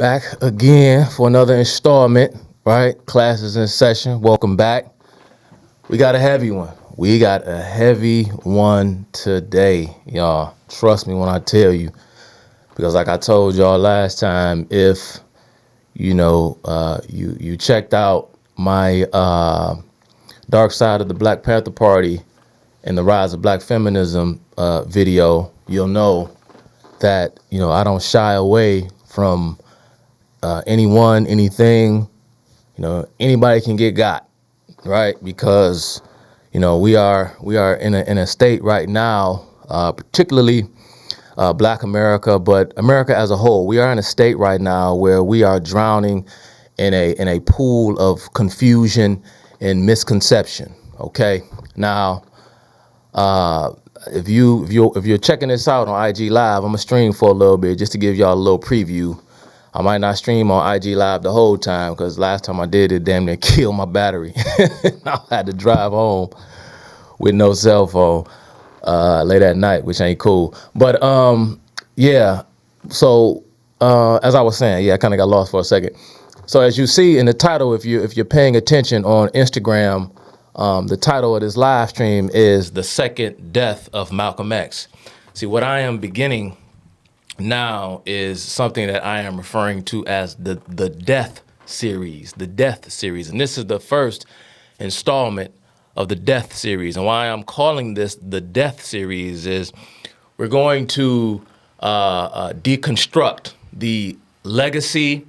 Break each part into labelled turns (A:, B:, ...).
A: Back again for another installment, right? Classes in session. Welcome back. We got a heavy one. We got a heavy one today, y'all. Trust me when I tell you. Because like I told y'all last time, if you checked out my Dark Side of the Black Panther Party and the Rise of Black Feminism video, you'll know that, I don't shy away from anyone, anything, anybody can get got, right? Because, we are in a state right now, particularly Black America, but America as a whole. We are in a state right now where we are drowning in a pool of confusion and misconception. Okay, now if you're checking this out on IG Live, I'm gonna stream for a little bit just to give y'all a little preview. I might not stream on IG Live the whole time because last time I did it, damn near killed my battery. I had to drive home with no cell phone late at night, which ain't cool. But yeah. So as I was saying, I kind of got lost for a second. So as you see in the title, if you're paying attention on Instagram, the title of this live stream is "The Second Death of Malcolm X." See, what I am beginning now is something that I am referring to as the death series, and this is the first installment of the death series. And why I'm calling this the death series is we're going to deconstruct the legacy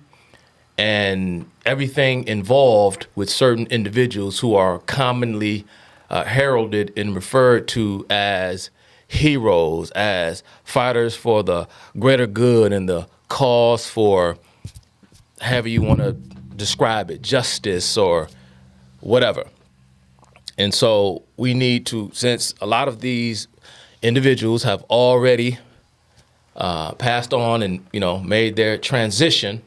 A: and everything involved with certain individuals who are commonly heralded and referred to as heroes, as fighters for the greater good and the cause for, however you want to describe it, justice or whatever. And so we need to, since a lot of these individuals have already passed on and, made their transition,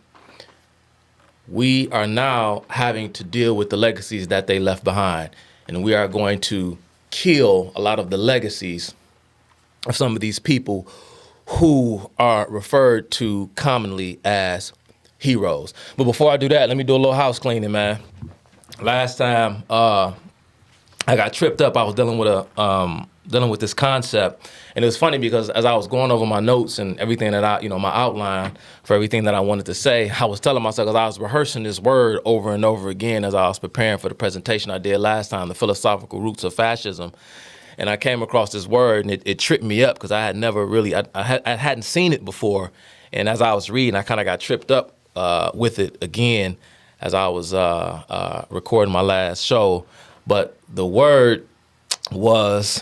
A: we are now having to deal with the legacies that they left behind. And we are going to kill a lot of the legacies of some of these people who are referred to commonly as heroes. But before I do that, let me do a little house cleaning, man. Last time I got tripped up, I was dealing with this concept. And it was funny because as I was going over my notes and everything that my outline for everything that I wanted to say, I was telling myself, because I was rehearsing this word over and over again as I was preparing for the presentation I did last time, the philosophical roots of fascism. And I came across this word and it tripped me up because I had never really, I hadn't seen it before. And as I was reading, I kind of got tripped up with it again as I was recording my last show. But the word was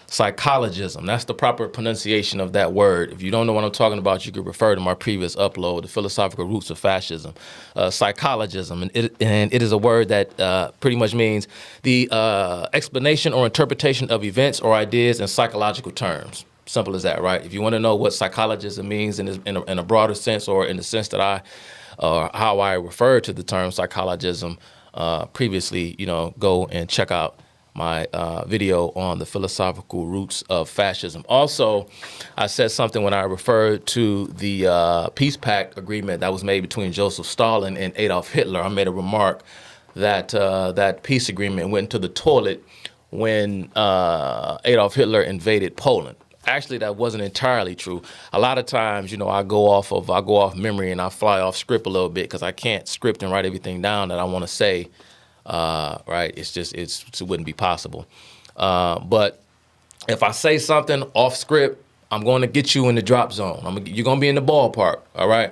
A: psychologism. That's the proper pronunciation of that word. If you don't know what I'm talking about, you could refer to my previous upload, The Philosophical Roots of Fascism. Psychologism, and it is a word that pretty much means the explanation or interpretation of events or ideas in psychological terms. Simple as that, right? If you want to know what psychologism means in a broader sense, or in the sense that how I refer to the term psychologism previously, go and check out my video on the philosophical roots of fascism. Also, I said something when I referred to the peace pact agreement that was made between Joseph Stalin and Adolf Hitler. I made a remark that that peace agreement went into the toilet when Adolf Hitler invaded Poland. Actually, that wasn't entirely true. A lot of times, I go off memory and I fly off script a little bit because I can't script and write everything down that I want to say. Right? It wouldn't be possible. But if I say something off script, I'm going to get you in the drop zone. You're going to be in the ballpark. All right.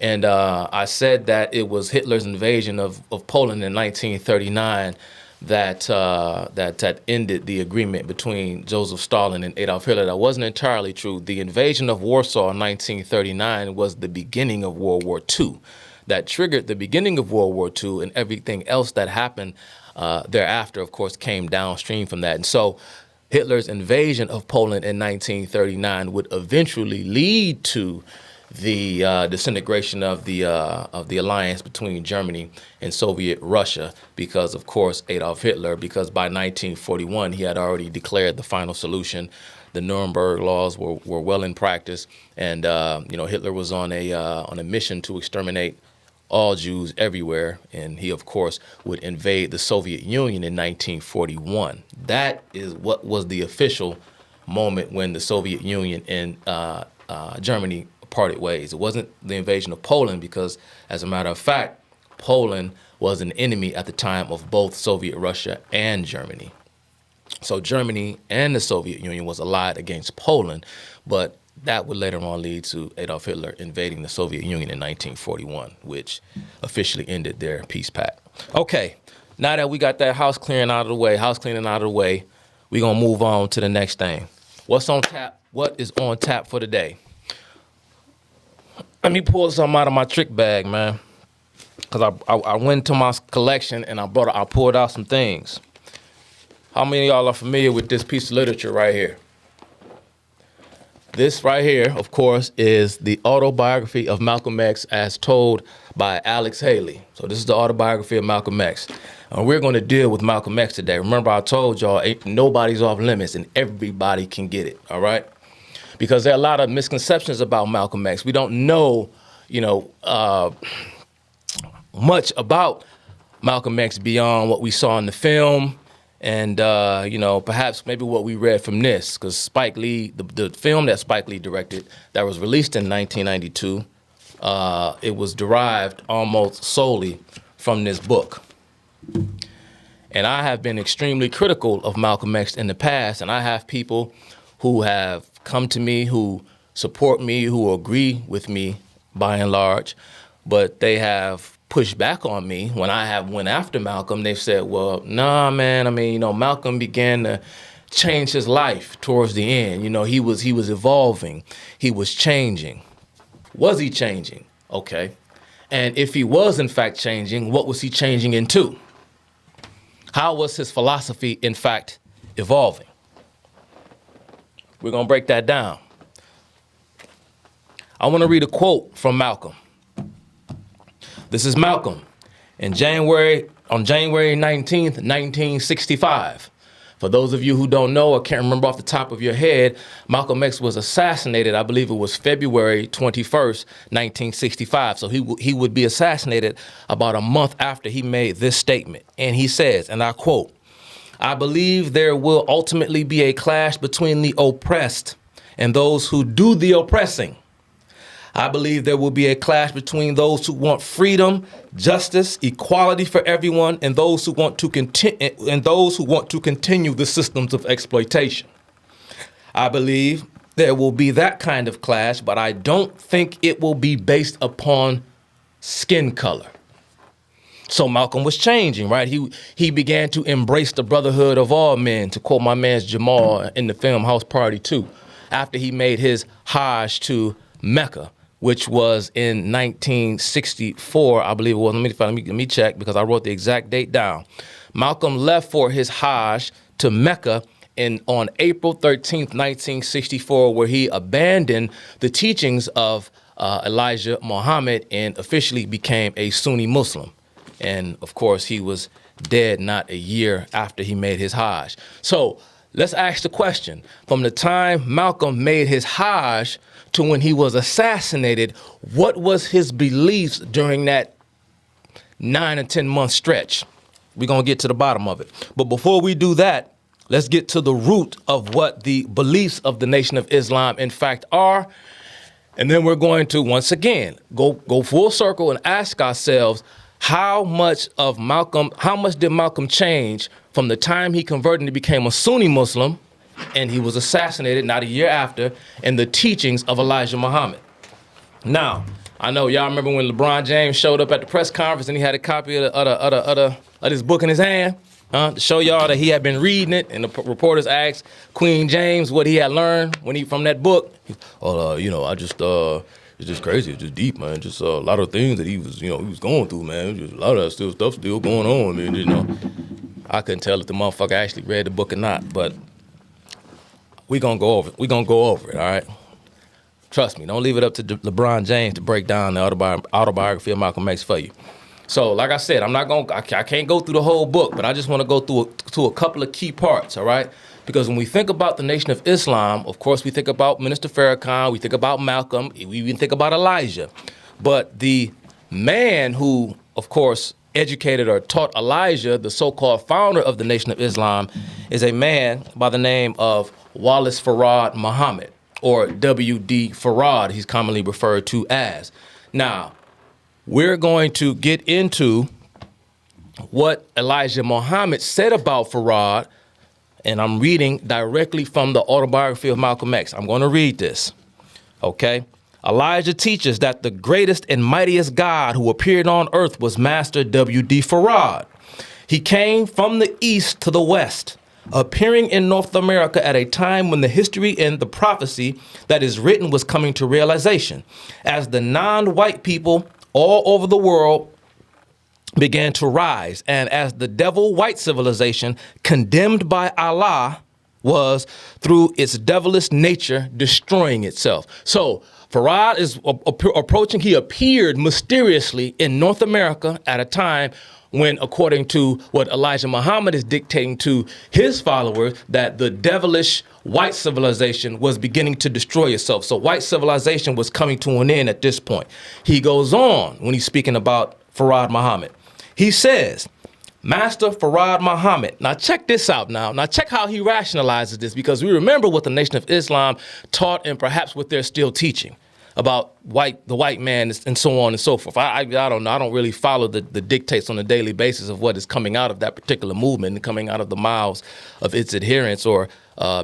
A: And I said that it was Hitler's invasion of Poland in 1939 that ended the agreement between Joseph Stalin and Adolf Hitler. That wasn't entirely true. The invasion of Warsaw in 1939 was the beginning of World War II. That triggered the beginning of World War II, and everything else that happened thereafter, of course, came downstream from that. And so Hitler's invasion of Poland in 1939 would eventually lead to the disintegration of the alliance between Germany and Soviet Russia, because, of course, Adolf Hitler, because by 1941 he had already declared the final solution the Nuremberg laws were well in practice, and Hitler was on a mission to exterminate all Jews everywhere, and he, of course, would invade the Soviet Union in 1941. That is what was the official moment when the Soviet Union and Germany parted ways. It wasn't the invasion of Poland because, as a matter of fact, Poland was an enemy at the time of both Soviet Russia and Germany. So Germany and the Soviet Union was allied against Poland, but that would later on lead to Adolf Hitler invading the Soviet Union in 1941, which officially ended their peace pact. Okay, now that we got that house cleaning out of the way, we're going to move on to the next thing. What's on tap? What is on tap for today? Let me pull something out of my trick bag, man, because I went to my collection and I pulled out some things. How many of y'all are familiar with this piece of literature right here? This right here, of course, is the autobiography of Malcolm X as told by Alex Haley. So this is the autobiography of Malcolm X. And we're going to deal with Malcolm X today. Remember, I told y'all nobody's off limits and everybody can get it, all right? Because there are a lot of misconceptions about Malcolm X. We don't know, much about Malcolm X beyond what we saw in the film. And, perhaps maybe what we read from this, because Spike Lee, the film that Spike Lee directed that was released in 1992, it was derived almost solely from this book. And I have been extremely critical of Malcolm X in the past, and I have people who have come to me, who support me, who agree with me by and large, but they have pushed back on me when I have went after Malcolm. They've said, well, nah, man, Malcolm began to change his life towards the end. He was evolving. He was changing. Was he changing? Okay. And if he was in fact changing, what was he changing into? How was his philosophy in fact evolving? We're going to break that down. I want to read a quote from Malcolm. This is Malcolm on January 19th, 1965. For those of you who don't know or can't remember off the top of your head, Malcolm X was assassinated, I believe it was February 21st, 1965. So he would be assassinated about a month after he made this statement. And he says, and I quote, "I believe there will ultimately be a clash between the oppressed and those who do the oppressing. I believe there will be a clash between those who want freedom, justice, equality for everyone, and those who want to continue the systems of exploitation. I believe there will be that kind of clash, but I don't think it will be based upon skin color." So Malcolm was changing, right? He began to embrace the brotherhood of all men, to quote my man's Jamal in the film House Party 2, after he made his Hajj to Mecca, which was in 1964, I believe it was. Let me check, because I wrote the exact date down. Malcolm left for his Hajj to Mecca on April 13th, 1964, where he abandoned the teachings of Elijah Muhammad and officially became a Sunni Muslim. And of course, he was dead not a year after he made his Hajj. So let's ask the question, from the time Malcolm made his Hajj to when he was assassinated, what was his beliefs during that 9 or 10 month stretch? We're going to get to the bottom of it. But before we do that, let's get to the root of what the beliefs of the Nation of Islam in fact are. And then we're going to, once again, go full circle and ask ourselves, how much did Malcolm change from the time he converted and became a Sunni Muslim and he was assassinated not a year after, and the teachings of Elijah Muhammad? Now, I know y'all remember when LeBron James showed up at the press conference and he had a copy of this book in his hand to show y'all that he had been reading it, and the reporters asked Queen James what he had learned from that book. It's just crazy. It's just deep, man. Just a lot of things that he was going through, man. Just a lot of that stuff still going on, man. I couldn't tell if the motherfucker actually read the book or not, but we're going to go over it. We're going to go over it, all right? Trust me. Don't leave it up to LeBron James to break down the autobiography of Malcolm X for you. So, like I said, I can't go through the whole book, but I just want to go through a couple of key parts, all right? Because when we think about the Nation of Islam, of course, we think about Minister Farrakhan, we think about Malcolm, we even think about Elijah. But the man who, of course, educated or taught Elijah, the so-called founder of the Nation of Islam, is a man by the name of Wallace Farad Muhammad, or W.D. Farad, he's commonly referred to as. Now, we're going to get into what Elijah Muhammad said about Farad, and I'm reading directly from the autobiography of Malcolm X. I'm going to read this, okay? Elijah teaches that the greatest and mightiest God who appeared on earth was Master W.D. Farad. He came from the east to the west, appearing in North America at a time when the history and the prophecy that is written was coming to realization, as the non-white people all over the world began to rise, and as the devil white civilization, condemned by Allah, was through its devilish nature destroying itself. So Farad is approaching, he appeared mysteriously in North America at a time when, according to what Elijah Muhammad is dictating to his followers, that the devilish white civilization was beginning to destroy itself. So white civilization was coming to an end at this point. He goes on when he's speaking about Farad Muhammad. He says, Master Farad Muhammad. Now check this out now. Now check how he rationalizes this, because we remember what the Nation of Islam taught and perhaps what they're still teaching about the white man and so on and so forth. I don't know. I don't really follow the dictates on a daily basis of what is coming out of that particular movement and coming out of the mouths of its adherents, or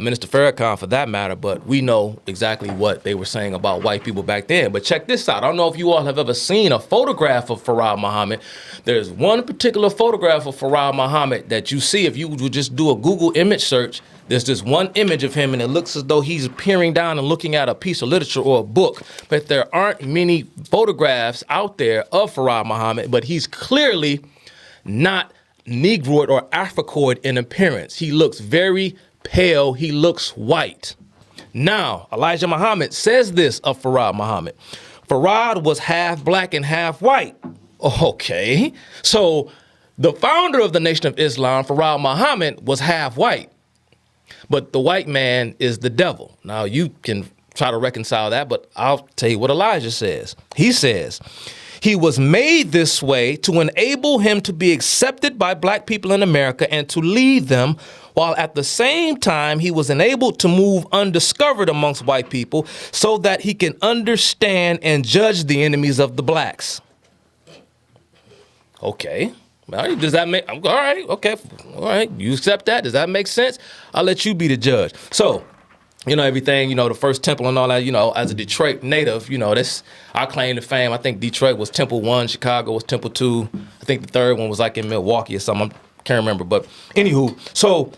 A: Minister Farrakhan for that matter, but we know exactly what they were saying about white people back then. But check this out. I don't know if you all have ever seen a photograph of Farad Muhammad. There's one particular photograph of Farad Muhammad that you see if you would just do a Google image search. There's this one image of him, and it looks as though he's peering down and looking at a piece of literature or a book. But there aren't many photographs out there of Farad Muhammad, but he's clearly not Negroid or Africoid in appearance. He looks very pale. He looks white. Now, Elijah Muhammad says this of Farad Muhammad. Farad was half black and half white. Okay. So the founder of the Nation of Islam, Farad Muhammad, was half white. But the white man is the devil. Now, you can try to reconcile that, but I'll tell you what Elijah says. He says, he was made this way to enable him to be accepted by black people in America and to lead them, while at the same time he was enabled to move undiscovered amongst white people so that he can understand and judge the enemies of the blacks. Okay. Does that make, all right, okay, all right, you accept that? Does that make sense? I'll let you be the judge. So, you know, everything, you know, the first temple and all that, you know, as a Detroit native, you know, that's our claim to fame. I think Detroit was Temple 1, Chicago was Temple 2. I think the third one was like in Milwaukee or something. I can't remember, but anywho, so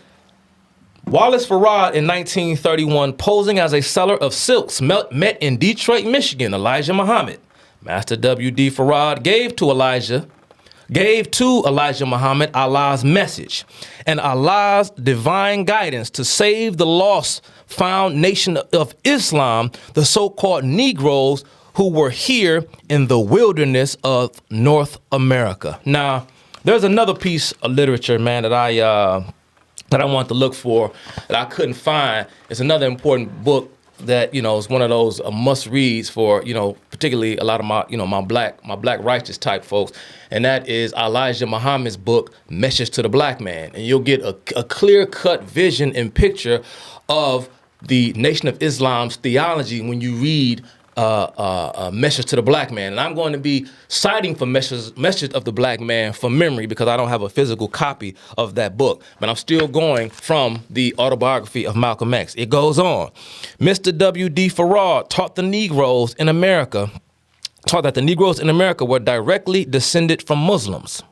A: Wallace Farad in 1931, posing as a seller of silks, met in Detroit, Michigan, Elijah Muhammad. Master W.D. Farad gave to Elijah Muhammad Allah's message and Allah's divine guidance to save the lost found Nation of Islam, the so-called Negroes who were here in the wilderness of North America. Now, there's another piece of literature, man, that I want to look for that I couldn't find. It's another important book that, you know, is one of those must reads for, you know, particularly a lot of my, you know, my black righteous type folks. And that is Elijah Muhammad's book, Message to the Black Man. And you'll get a clear cut vision and picture of the Nation of Islam's theology when you read Message to the Black Man. And I'm going to be citing for Message of the Black Man from memory because I don't have a physical copy of that book. But I'm still going from the autobiography of Malcolm X. It goes on. Mr. W.D. Farad taught that the Negroes in America were directly descended from Muslims.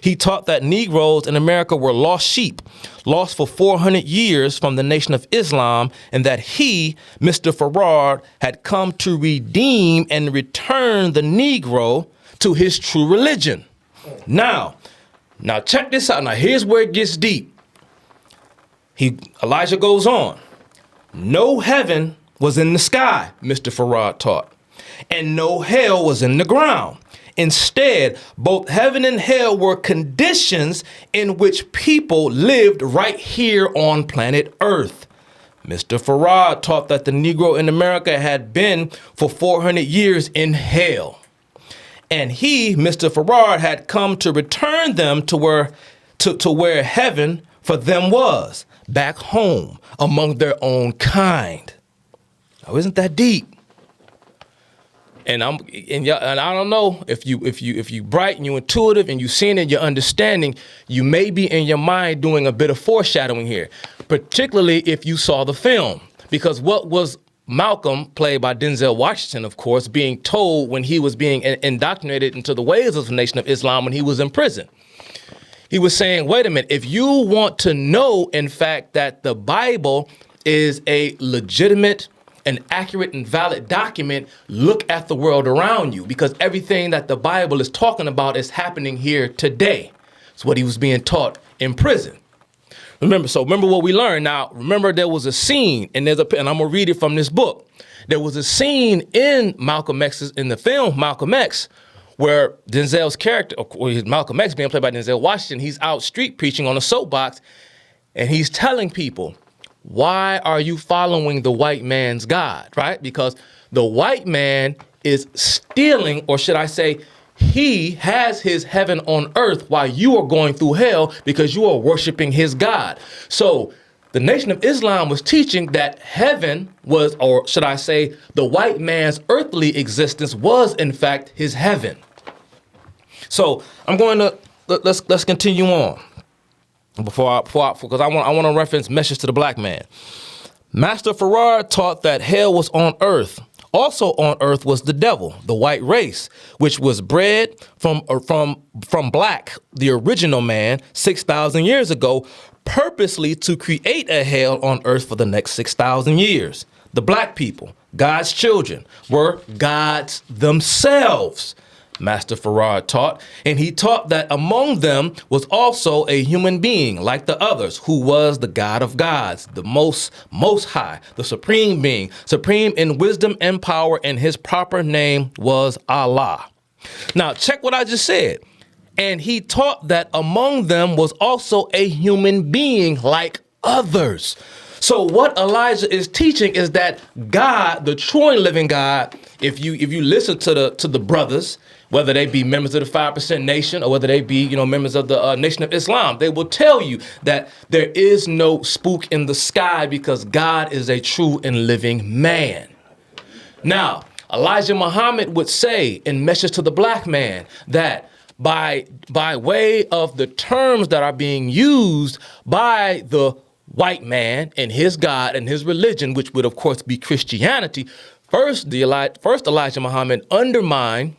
A: He taught that Negroes in America were lost sheep, lost for 400 years from the Nation of Islam, and that he, Mr. Farad, had come to redeem and return the Negro to his true religion. Now check this out. Now here's where it gets deep. Elijah goes on. No heaven was in the sky, Mr. Farad taught, and no hell was in the ground. Instead, both heaven and hell were conditions in which people lived right here on planet Earth. Mr. Farad taught that the Negro in America had been for 400 years in hell. And he, Mr. Farad, had come to return them to where heaven for them was, back home among their own kind. Now, isn't that deep? And I don't know if you bright and you intuitive and you seeing it, you're understanding, you may be in your mind doing a bit of foreshadowing here, particularly if you saw the film, because what was Malcolm, played by Denzel Washington, of course, being told when he was being indoctrinated into the ways of the Nation of Islam when he was in prison. He was saying, wait a minute, if you want to know, in fact, that the Bible is a legitimate, an accurate and valid document, look at the world around you, because everything that the Bible is talking about is happening here today. It's what he was being taught in prison. Remember what we learned. Now, remember there was a scene, and I'm going to read it from this book. There was a scene in in the film Malcolm X, where Denzel's character, Malcolm X being played by Denzel Washington, he's out street preaching on a soapbox, and he's telling people, why are you following the white man's God, right? Because the white man is stealing, or should I say, he has his heaven on earth while you are going through hell because you are worshiping his God. So the Nation of Islam was teaching that heaven was, or should I say, the white man's earthly existence was in fact his heaven. So I'm going to, let's continue on because I want to reference Message to the Black Man. Master Farad taught that hell was on earth. Also on earth was the devil, the white race, which was bred from black, the original man, 6,000 years ago, purposely to create a hell on earth for the next 6,000 years. The black people, God's children, were gods themselves, Master Farad taught, and he taught that among them was also a human being like the others, who was the God of gods, the most high, the supreme being, supreme in wisdom and power, and his proper name was Allah. Now, check what I just said. And he taught that among them was also a human being like others. So what Elijah is teaching is that God, the true and living God, if you listen to the brothers, whether they be members of the 5% Nation or whether they be, members of the Nation of Islam, they will tell you that there is no spook in the sky because God is a true and living man. Now, Elijah Muhammad would say in Message to the Black Man that by way of the terms that are being used by the white man and his God and his religion, which would of course be Christianity, first Elijah Muhammad undermined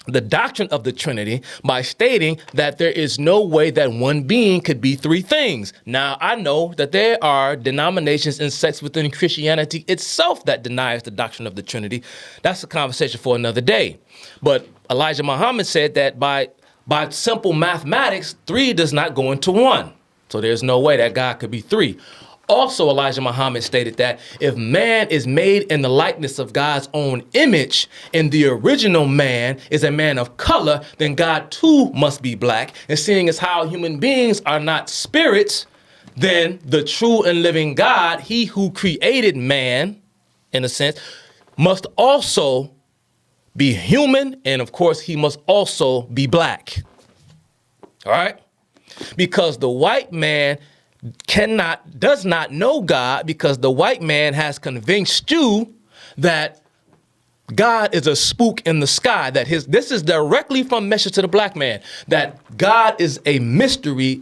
A: the doctrine of the Trinity by stating that there is no way that one being could be three things. Now, I know that there are denominations and sects within Christianity itself that denies the doctrine of the Trinity. That's a conversation for another day. But Elijah Muhammad said that by simple mathematics, 3 does not go into 1. So there's no way that God could be 3. Also, Elijah Muhammad stated that if man is made in the likeness of God's own image, and the original man is a man of color, then God too must be black. And seeing as how human beings are not spirits, then the true and living God, he who created man, in a sense, must also be human, and of course, he must also be black. All right? Because the white man does not know God, because the white man has convinced you that God is a spook in the sky, that this is directly from Message to the Black Man, that God is a mystery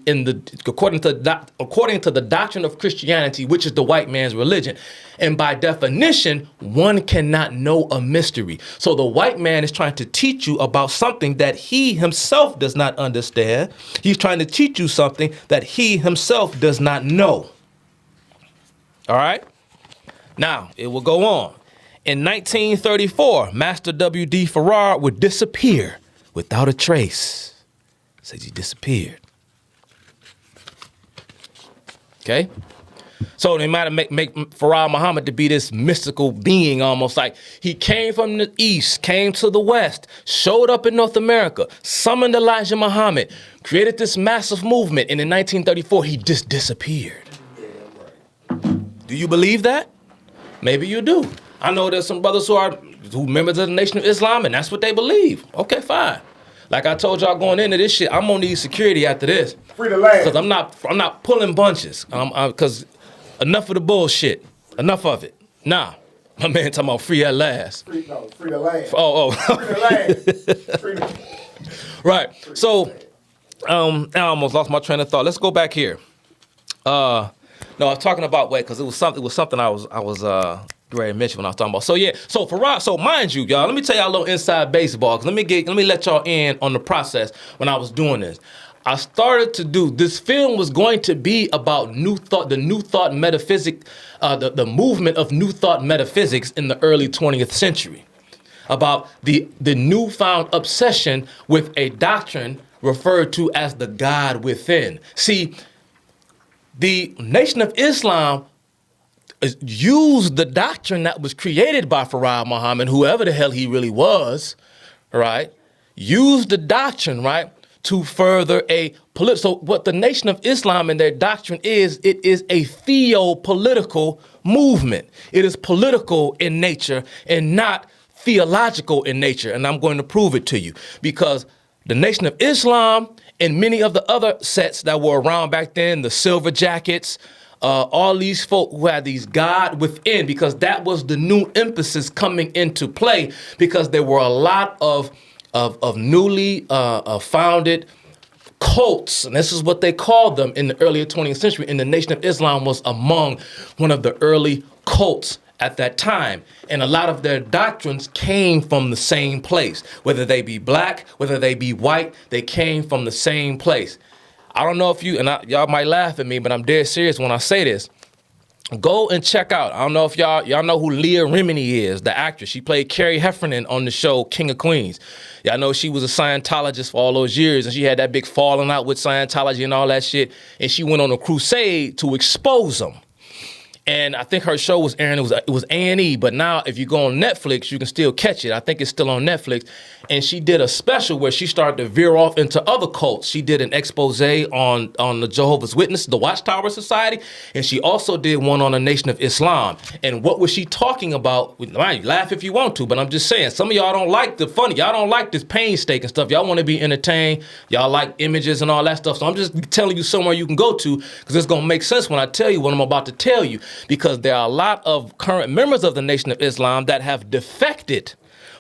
A: according to the doctrine of Christianity, which is the white man's religion. And by definition, one cannot know a mystery. So the white man is trying to teach you about something that he himself does not understand. He's trying to teach you something that he himself does not know. All right? Now, it will go on. In 1934, Master W.D. Farad would disappear without a trace. Says he disappeared. Okay? So they might have make Farad Muhammad to be this mystical being, almost like he came from the east, came to the west, showed up in North America, summoned Elijah Muhammad, created this massive movement, and in 1934 he just disappeared. Do you believe that? Maybe you do. I know there's some brothers who members of the Nation of Islam, and that's what they believe. Okay, fine. Like I told y'all going into this shit, I'm gonna need security after this.
B: Free the land.
A: Because I'm not pulling bunches. Because enough of the bullshit. Enough of it. Nah. My man talking about free at last.
B: Free the land.
A: Oh.
B: Free the land. Free the...
A: Right. So, I almost lost my train of thought. Let's go back here. No, I was talking about because it was something I was ready to mention when I was talking about. So yeah, so Farad, so mind you, y'all, let me tell y'all a little inside baseball, because let me let y'all in on the process when I was doing this. I started to do this film was going to be about New Thought, the New Thought metaphysics, the movement of New Thought metaphysics in the early 20th century, about the newfound obsession with a doctrine referred to as the God within. See, the Nation of Islam used the doctrine that was created by Farad Muhammad, whoever the hell he really was, right? Used the doctrine, right, to further a political. So what the Nation of Islam and their doctrine is, it is a theo-political movement. It is political in nature and not theological in nature. And I'm going to prove it to you, because the Nation of Islam and many of the other sets that were around back then, the Silver Jackets, all these folk who had these God within, because that was the new emphasis coming into play, because there were a lot of newly founded cults, and this is what they called them in the earlier 20th century, and the Nation of Islam was among one of the early cults at that time. And a lot of their doctrines came from the same place, whether they be black, whether they be white, they came from the same place. I don't know if y'all might laugh at me, but I'm dead serious when I say this. Go and check out. I don't know if y'all know who Leah Remini is, the actress. She played Carrie Heffernan on the show King of Queens. Y'all know she was a Scientologist for all those years, and she had that big falling out with Scientology and all that shit. And she went on a crusade to expose them. And I think her show was airing, it was A&E, but now if you go on Netflix, you can still catch it. I think it's still on Netflix. And she did a special where she started to veer off into other cults. She did an expose on the Jehovah's Witnesses, the Watchtower Society, and she also did one on the Nation of Islam. And what was she talking about? Laugh if you want to, but I'm just saying, some of y'all don't like the funny. Y'all don't like this painstaking stuff. Y'all want to be entertained. Y'all like images and all that stuff. So I'm just telling you somewhere you can go to, because it's going to make sense when I tell you what I'm about to tell you. Because there are a lot of current members of the Nation of Islam that have defected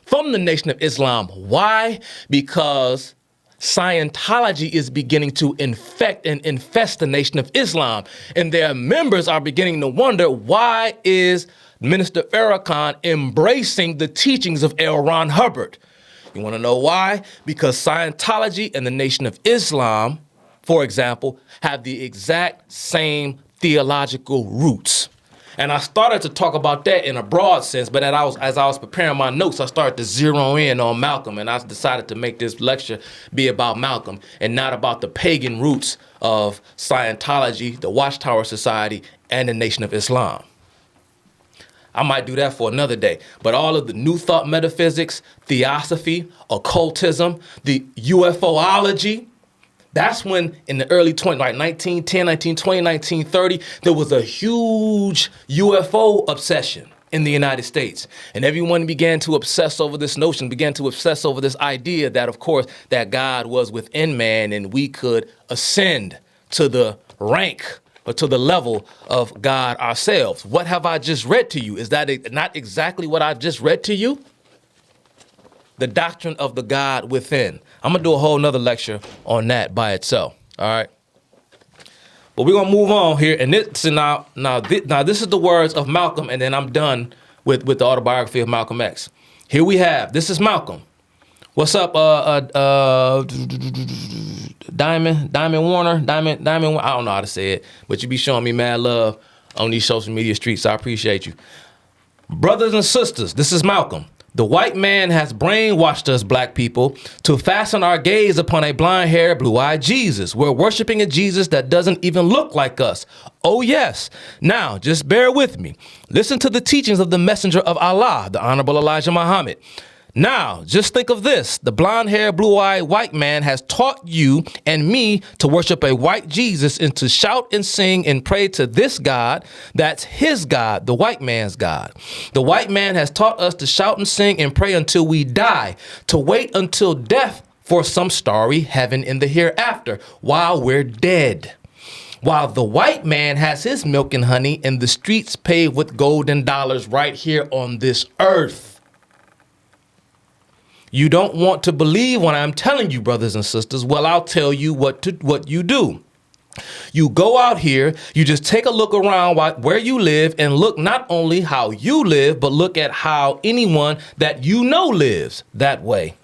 A: from the Nation of Islam. Why? Because Scientology is beginning to infect and infest the Nation of Islam. And their members are beginning to wonder, why is Minister Farrakhan embracing the teachings of L. Ron Hubbard? You want to know why? Because Scientology and the Nation of Islam, for example, have the exact same theological roots. And I started to talk about that in a broad sense, but as I was preparing my notes, I started to zero in on Malcolm, and I decided to make this lecture be about Malcolm and not about the pagan roots of Scientology, the Watchtower Society, and the Nation of Islam. I might do that for another day. But all of the New Thought metaphysics, theosophy, occultism, the UFOlogy, that's when in the early 20s, like 1910, 1920, 1930, there was a huge UFO obsession in the United States. And everyone began to obsess over this notion, began to obsess over this idea that, of course, that God was within man and we could ascend to the rank or to the level of God ourselves. What have I just read to you? Is that not exactly what I've just read to you? The doctrine of the God within. I'm going to do a whole nother lecture on that by itself. All right. But we're going to move on here. And now this is the words of Malcolm, and then I'm done with the autobiography of Malcolm X. Here we have, this is Malcolm. What's up, Diamond Warner? Diamond, I don't know how to say it, but you be showing me mad love on these social media streets. So I appreciate you. Brothers and sisters, this is Malcolm. The white man has brainwashed us, black people, to fasten our gaze upon a blonde-haired, blue-eyed Jesus. We're worshiping a Jesus that doesn't even look like us. Oh, yes. Now, just bear with me. Listen to the teachings of the messenger of Allah, the Honorable Elijah Muhammad. Now, just think of this. The blonde-haired, blue-eyed white man has taught you and me to worship a white Jesus and to shout and sing and pray to this God. That's his God, the white man's God. The white man has taught us to shout and sing and pray until we die, to wait until death for some starry heaven in the hereafter while we're dead. While the white man has his milk and honey in the streets paved with golden dollars right here on this earth. You don't want to believe what I'm telling you, brothers and sisters. Well, I'll tell you what you do. You go out here, you just take a look around where you live and look not only how you live, but look at how anyone that you know lives that way.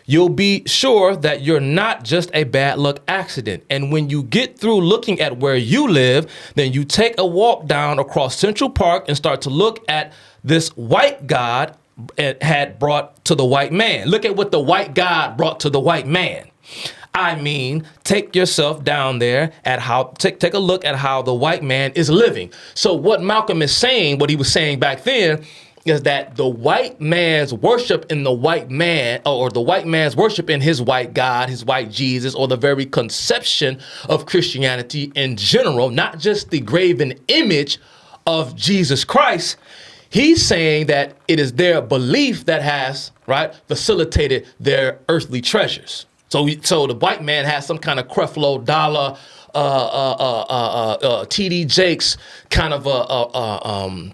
A: You'll be sure that you're not just a bad luck accident. And when you get through looking at where you live, then you take a walk down across Central Park and start to look at this white God had brought to the white man. Look at what the white God brought to the white man. I mean, take yourself down there at take a look at how the white man is living. So what Malcolm is saying, what he was saying back then, is that the white man's worship in the white man, or the white man's worship in his white God, his white Jesus, or the very conception of Christianity in general, not just the graven image of Jesus Christ. He's saying that it is their belief that has, right, facilitated their earthly treasures. So the white man has some kind of Creflo Dollar, T.D. Jakes kind of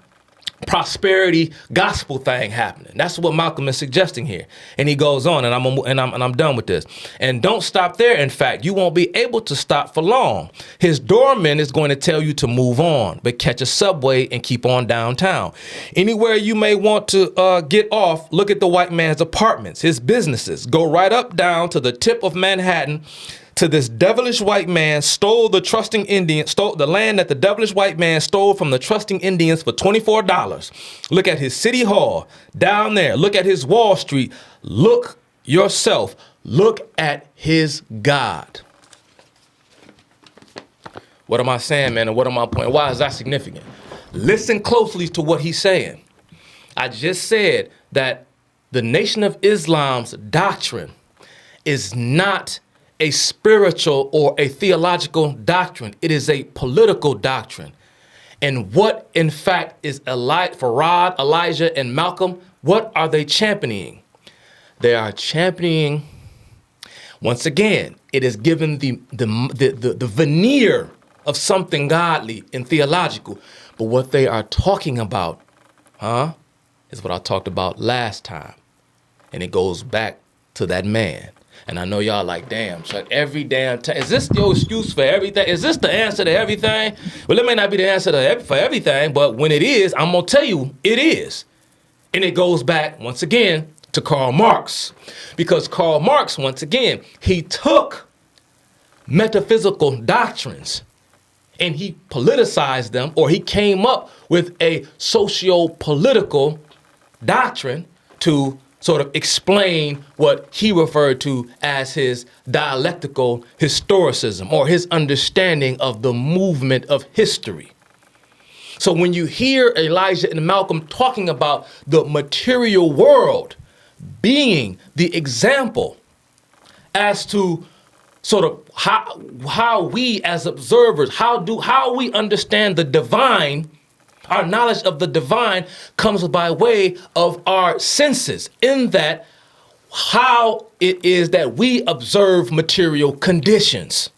A: prosperity gospel thing happening. That's what Malcolm is suggesting here. And he goes on, and I'm done with this. And don't stop there. In fact, you won't be able to stop for long. His doorman is going to tell you to move on, but catch a subway and keep on downtown. Anywhere you may want to get off, look at the white man's apartments, his businesses. Go right up down to the tip of Manhattan. To this devilish white man stole the land that the devilish white man stole from the trusting Indians for $24. Look at his city hall down there. Look at his Wall Street. Look yourself. Look at his God. What am I saying, man? And what am I pointing? Why is that significant? Listen closely to what he's saying. I just said that the Nation of Islam's doctrine is not a spiritual or a theological doctrine. It is a political doctrine. And what, in fact, is Farad, Elijah, and Malcolm, what are they championing? They are championing, once again, it is given the veneer of something godly and theological. But what they are talking about, is what I talked about last time. And it goes back to that man. And I know y'all like, damn, Chuck, every damn time. Is this your excuse for everything? Is this the answer to everything? Well, it may not be the answer for everything, but when it is, I'm going to tell you it is. And it goes back, once again, to Karl Marx. Because Karl Marx, once again, he took metaphysical doctrines and he politicized them, or he came up with a socio-political doctrine to sort of explain what he referred to as his dialectical historicism, or his understanding of the movement of history. So when you hear Elijah and Malcolm talking about the material world being the example as to sort of how we as observers, how we understand the divine. Our knowledge of the divine comes by way of our senses, in that how it is that we observe material conditions.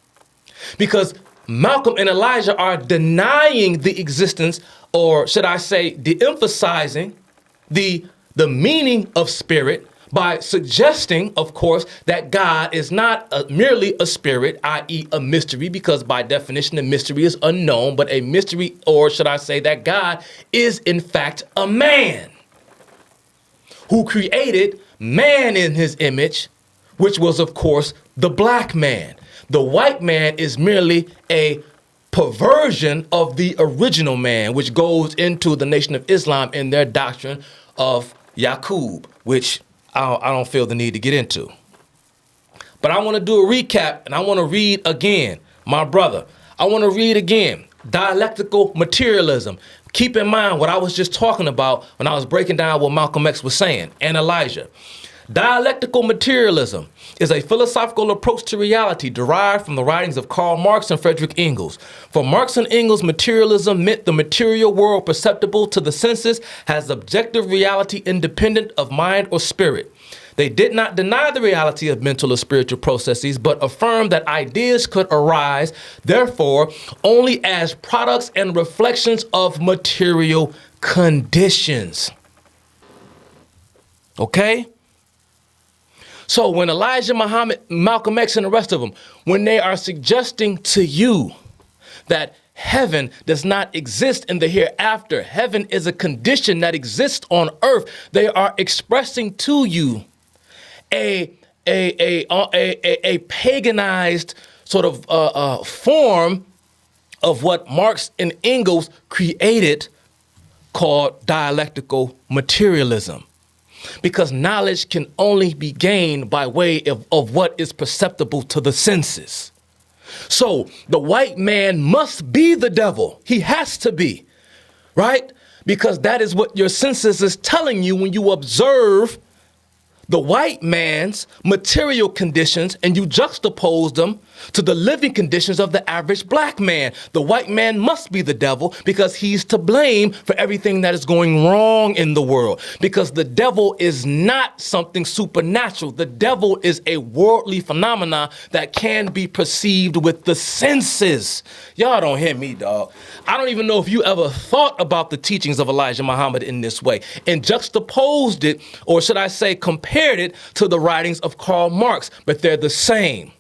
A: Because Malcolm and Elijah are denying the existence, or should I say, de-emphasizing the meaning of spirit by suggesting, of course, that God is not merely a spirit, i.e. a mystery, because by definition, the mystery is unknown, but a mystery, or should I say that God is in fact a man who created man in his image, which was, of course, the black man. The white man is merely a perversion of the original man, which goes into the Nation of Islam in their doctrine of Yaqub, which I don't feel the need to get into. But I want to do a recap, and I want to read again, my brother. I want to read again, dialectical materialism. Keep in mind what I was just talking about when I was breaking down what Malcolm X was saying, and Elijah. Dialectical materialism is a philosophical approach to reality derived from the writings of Karl Marx and Friedrich Engels. For Marx and Engels, materialism meant the material world perceptible to the senses has objective reality independent of mind or spirit. They did not deny the reality of mental or spiritual processes, but affirmed that ideas could arise, therefore, only as products and reflections of material conditions. Okay? So when Elijah Muhammad, Malcolm X, and the rest of them, when they are suggesting to you that heaven does not exist in the hereafter, heaven is a condition that exists on earth, they are expressing to you a paganized sort of form of what Marx and Engels created called dialectical materialism. Because knowledge can only be gained by way of what is perceptible to the senses. So the white man must be the devil. He has to be, right? Because that is what your senses is telling you when you observe the white man's material conditions and you juxtapose them to the living conditions of the average black man. The white man must be the devil because he's to blame for everything that is going wrong in the world. Because the devil is not something supernatural. The devil is a worldly phenomena that can be perceived with the senses. Y'all don't hear me, dog. I don't even know if you ever thought about the teachings of Elijah Muhammad in this way and juxtaposed it, or should I say compared it to the writings of Karl Marx, but they're the same.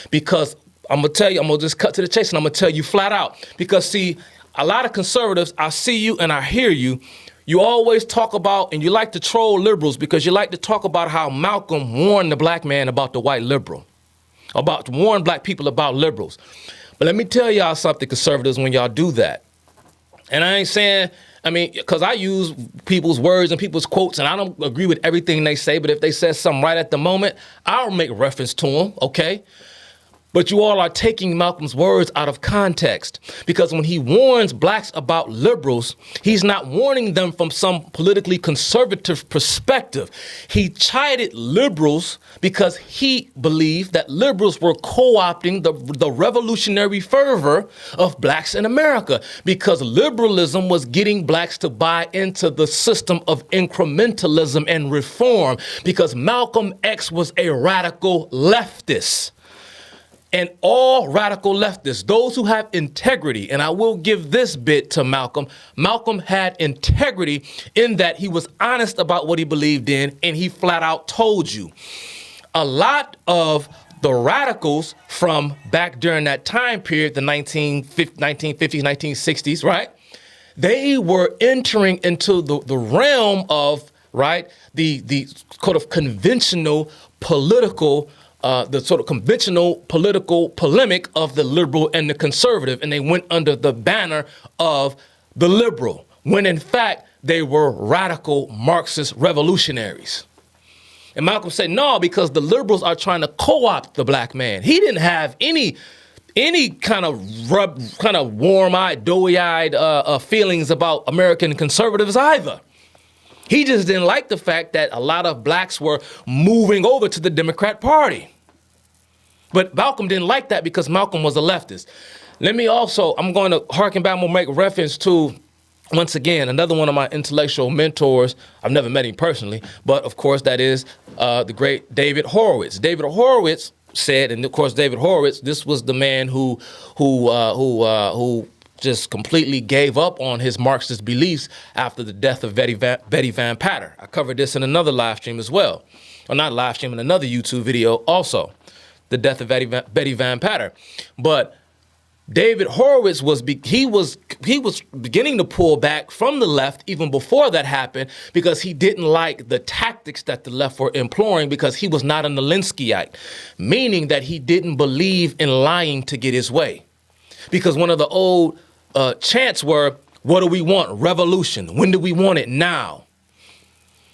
A: Because I'm going to tell you, I'm going to just cut to the chase and I'm going to tell you flat out. Because see, a lot of conservatives, I see you and I hear you. You always talk about, and you like to troll liberals because you like to talk about how Malcolm warned the black man about the white liberal, about warn black people about liberals. But let me tell y'all something, conservatives, when y'all do that. And I ain't saying, because I use people's words and people's quotes, and I don't agree with everything they say, but if they say something right at the moment, I'll make reference to them, okay? But you all are taking Malcolm's words out of context, because when he warns blacks about liberals, he's not warning them from some politically conservative perspective. He chided liberals because he believed that liberals were co-opting the revolutionary fervor of blacks in America, because liberalism was getting blacks to buy into the system of incrementalism and reform, because Malcolm X was a radical leftist. And all radical leftists, those who have integrity, and I will give this bit to Malcolm. Malcolm had integrity in that he was honest about what he believed in, and he flat out told you. A lot of the radicals from back during that time period, the 1950s, 1960s, right? They were entering into the realm of, right, the sort of conventional political the sort of conventional political polemic of the liberal and the conservative, and they went under the banner of the liberal, when in fact they were radical Marxist revolutionaries. And Malcolm said, no, because the liberals are trying to co-opt the black man. He didn't have any kind of warm-eyed, doughy-eyed feelings about American conservatives either. He just didn't like the fact that a lot of blacks were moving over to the Democrat Party. But Malcolm didn't like that because Malcolm was a leftist. Let me also, I'm going to harken back and make reference to, once again, another one of my intellectual mentors. I've never met him personally, but of course that is the great David Horowitz. David Horowitz said, and of course David Horowitz, this was the man who just completely gave up on his Marxist beliefs after the death of Betty Van Patter. I covered this in another live stream as well. Or not live stream, in another YouTube video also. The death of Betty Van Patter. But David Horowitz was beginning to pull back from the left even before that happened, because he didn't like the tactics that the left were employing, because he was not an Alinskyite, meaning that he didn't believe in lying to get his way. Because one of the old chants were, what do we want? Revolution. When do we want it? Now.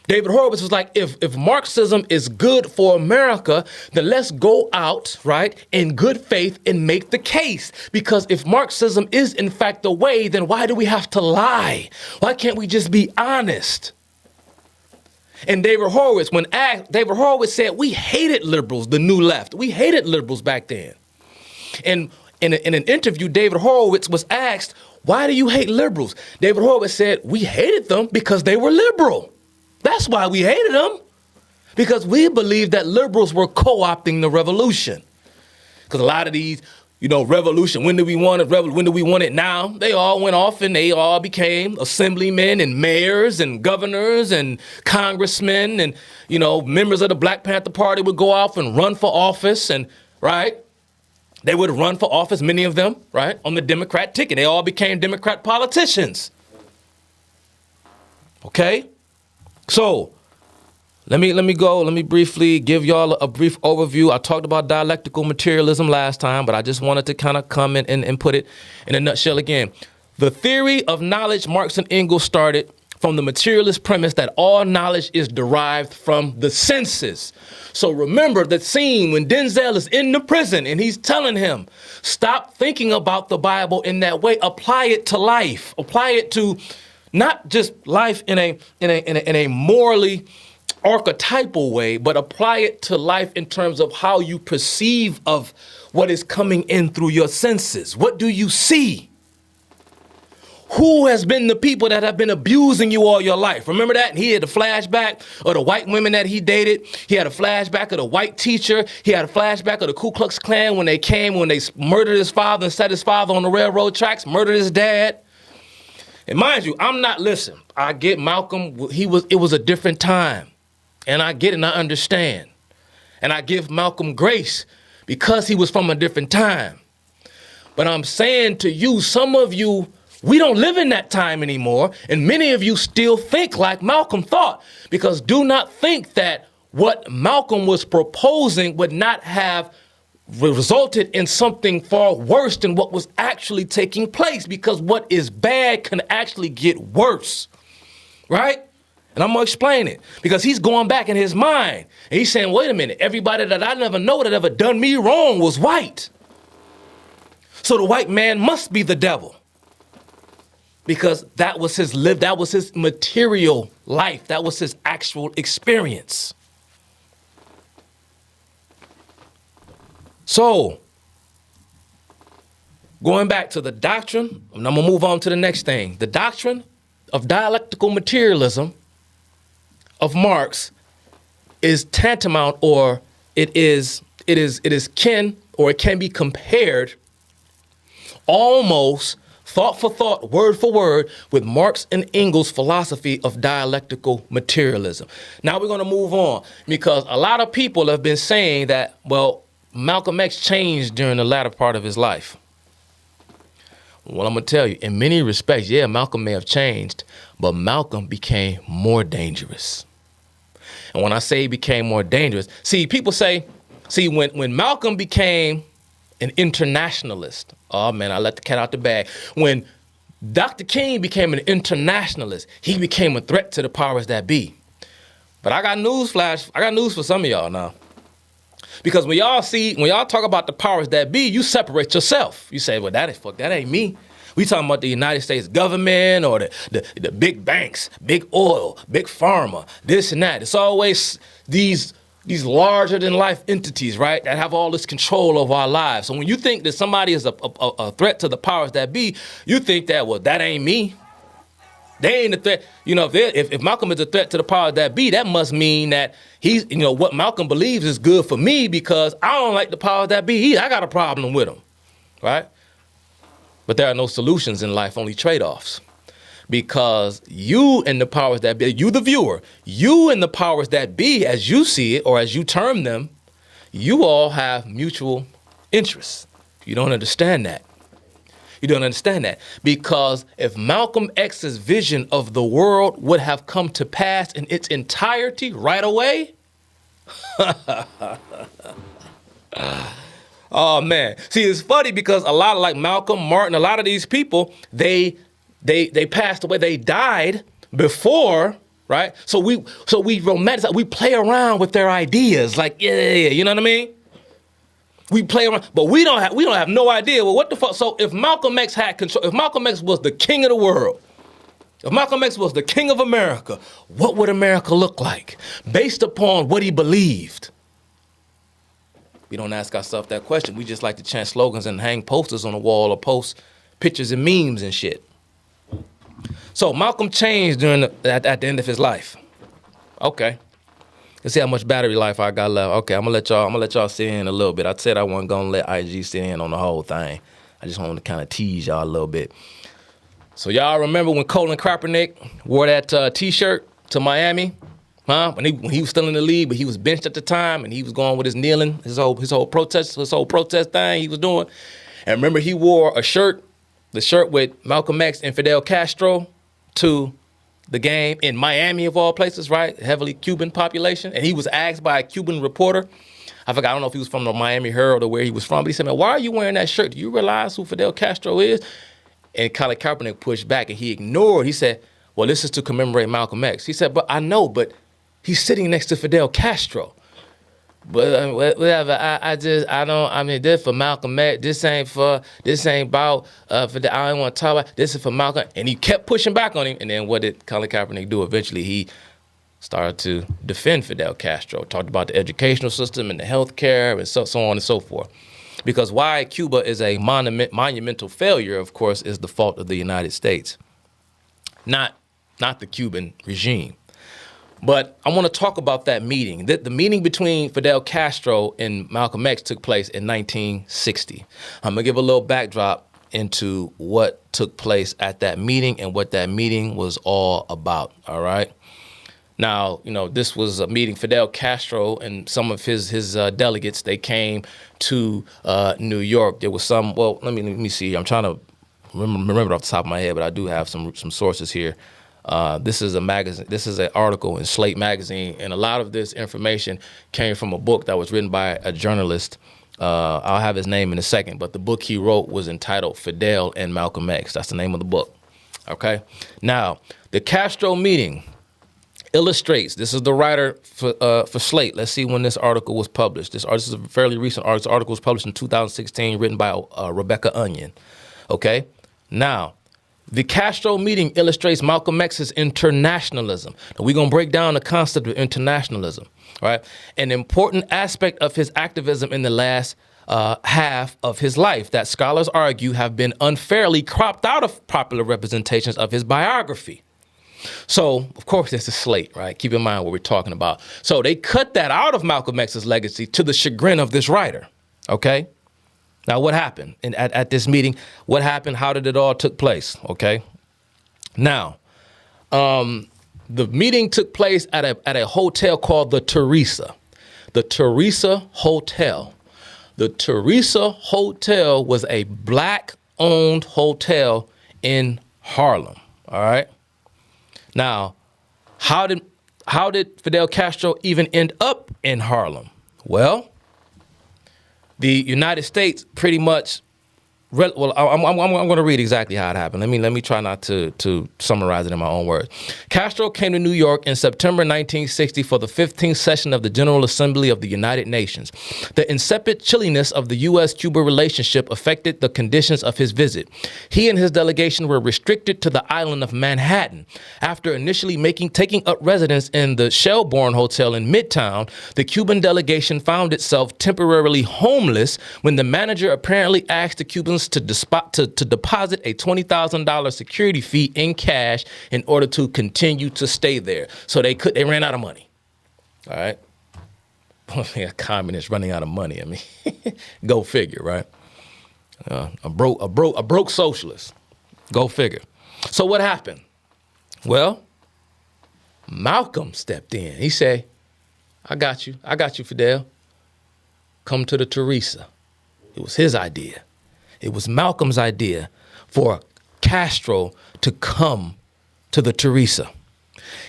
A: David Horowitz was like, if Marxism is good for America, then let's go out, right, in good faith and make the case. Because if Marxism is in fact the way, then why do we have to lie? Why can't we just be honest? And David Horowitz, when asked, David Horowitz said, we hated liberals, the new left. We hated liberals back then. And in an interview, David Horowitz was asked, why do you hate liberals? David Horowitz said, we hated them because they were liberal. That's why we hated them, because we believed that liberals were co-opting the revolution. Because a lot of these, revolution, when do we want it? When do we want it now? They all went off and they all became assemblymen and mayors and governors and congressmen and, members of the Black Panther Party would go off and run for office and, right? They would run for office, many of them, right, on the Democrat ticket. They all became Democrat politicians. Okay? So let me briefly give y'all a brief overview. I talked about dialectical materialism last time, but I just wanted to kind of come in and put it in a nutshell again. The theory of knowledge Marx and Engels started from the materialist premise that all knowledge is derived from the senses. So remember the scene when Denzel is in the prison and he's telling him, stop thinking about the Bible in that way. Apply it to life. Apply it to not just life in a morally archetypal way, but apply it to life in terms of how you perceive of what is coming in through your senses. What do you see? Who has been the people that have been abusing you all your life? Remember that? And he had a flashback of the white women that he dated. He had a flashback of the white teacher. He had a flashback of the Ku Klux Klan when they murdered his father and set his father on the railroad tracks, murdered his dad. And mind you, I get Malcolm, it was a different time. And I get it and I understand. And I give Malcolm grace because he was from a different time. But I'm saying to you, some of you, we don't live in that time anymore. And many of you still think like Malcolm thought. Because do not think that what Malcolm was proposing would not have resulted in something far worse than what was actually taking place, because what is bad can actually get worse, right? And I'm gonna explain it, because he's going back in his mind and he's saying, wait a minute, everybody that I never know that ever done me wrong was white. So the white man must be the devil, because that was his material life. That was his actual experience. So, going back to the doctrine, and I'm gonna move on to the next thing. The doctrine of dialectical materialism of Marx is tantamount, or it is kin, or it can be compared almost thought for thought, word for word, with Marx and Engels' philosophy of dialectical materialism. Now we're gonna move on, because a lot of people have been saying that, well, Malcolm X changed during the latter part of his life. Well, I'm going to tell you, in many respects, yeah, Malcolm may have changed, but Malcolm became more dangerous. And when I say he became more dangerous, people say, when Malcolm became an internationalist, oh man, I let the cat out the bag. When Dr. King became an internationalist, he became a threat to the powers that be. But I got news for some of y'all now. Because when y'all talk about the powers that be, you separate yourself. You say, well, that ain't me. We talking about the United States government or the big banks, big oil, big pharma, this and that. It's always these larger than life entities, right, that have all this control over our lives. So when you think that somebody is a threat to the powers that be, you think that, well, that ain't me. They ain't a threat. If Malcolm is a threat to the powers that be, that must mean that he's, what Malcolm believes is good for me, because I don't like the powers that be. I got a problem with them, right? But there are no solutions in life, only trade-offs. Because you and the powers that be, you the viewer, you and the powers that be, as you see it, or as you term them, you all have mutual interests. You don't understand that. You don't understand that, because if Malcolm X's vision of the world would have come to pass in its entirety right away, oh man. See, it's funny because a lot of like Malcolm, Martin, a lot of these people, they passed away. They died before right? So we romanticize, we play around with their ideas, like yeah, you know what I mean? We play around, but we don't have no idea. Well, what the fuck? So if Malcolm X had control, if Malcolm X was the king of the world, if Malcolm X was the king of America, what would America look like based upon what he believed? We don't ask ourselves that question. We just like to chant slogans and hang posters on the wall or post pictures and memes and shit. So Malcolm changed at the end of his life. Okay. Let's see how much battery life I got left. Okay, I'm gonna let y'all see in a little bit. I said I wasn't gonna let IG sit in on the whole thing. I just wanted to kind of tease y'all a little bit. So y'all remember when Colin Kaepernick wore that T-shirt to Miami, huh? When he was still in the league, but he was benched at the time, and he was going with his kneeling, his whole protest thing he was doing. And remember, he wore the shirt with Malcolm X and Fidel Castro to the game in Miami of all places, right? Heavily Cuban population, and he was asked by a Cuban reporter. I don't know if he was from the Miami Herald or where he was from, but he said, "Man, why are you wearing that shirt? Do you realize who Fidel Castro is?" And Colin Kaepernick pushed back and he ignored. He said, "Well, this is to commemorate Malcolm X." He said, "But I know, but he's sitting next to Fidel Castro." But whatever, this for Malcolm X. This ain't about Fidel. I don't want to talk about. This is for Malcolm. And he kept pushing back on him. And then what did Colin Kaepernick do? Eventually, he started to defend Fidel Castro. Talked about the educational system and the health care and so on and so forth. Because why Cuba is a monumental failure, of course, is the fault of the United States, not the Cuban regime. But I want to talk about that meeting. The meeting between Fidel Castro and Malcolm X took place in 1960. I'm going to give a little backdrop into what took place at that meeting and what that meeting was all about, all right? Now, this was a meeting. Fidel Castro and some of his delegates, they came to New York. There was some, well, let me see. I'm trying to remember it off the top of my head, but I do have some sources here. This is a magazine. This is an article in Slate magazine, and a lot of this information came from a book that was written by a journalist. I'll have his name in a second, but the book he wrote was entitled Fidel and Malcolm X. That's the name of the book. Okay. Now, the Castro meeting illustrates. This is the writer for Slate. Let's see when this article was published. This is a fairly recent article. This article was published in 2016, written by Rebecca Onion. Okay. Now, the Castro meeting illustrates Malcolm X's internationalism. Now, we're going to break down the concept of internationalism, right? An important aspect of his activism in the last half of his life that scholars argue have been unfairly cropped out of popular representations of his biography. So, of course, it's a Slate, right? Keep in mind what we're talking about. So they cut that out of Malcolm X's legacy to the chagrin of this writer, okay? Now, what happened at this meeting? What happened? How did it all took place? Okay. Now, the meeting took place at a hotel called the Teresa. The Teresa Hotel. The Teresa Hotel was a black-owned hotel in Harlem. All right. Now, how did Fidel Castro even end up in Harlem? Well, the United States pretty much, well, I'm going to read exactly how it happened. Let me try not to summarize it in my own words. Castro came to New York in September 1960 for the 15th session of the General Assembly of the United Nations. The insipid chilliness of the U.S.-Cuba relationship affected the conditions of his visit. He and his delegation were restricted to the island of Manhattan. After initially taking up residence in the Shelbourne Hotel in Midtown, the Cuban delegation found itself temporarily homeless when the manager apparently asked the Cubans to deposit a $20,000 security fee in cash in order to continue to stay there. So they ran out of money. All right. A communist running out of money. I mean, go figure, right? A broke socialist. Go figure. So what happened? Well, Malcolm stepped in. He said, I got you, Fidel. Come to the Teresa. It was his idea. It was Malcolm's idea for Castro to come to the Teresa.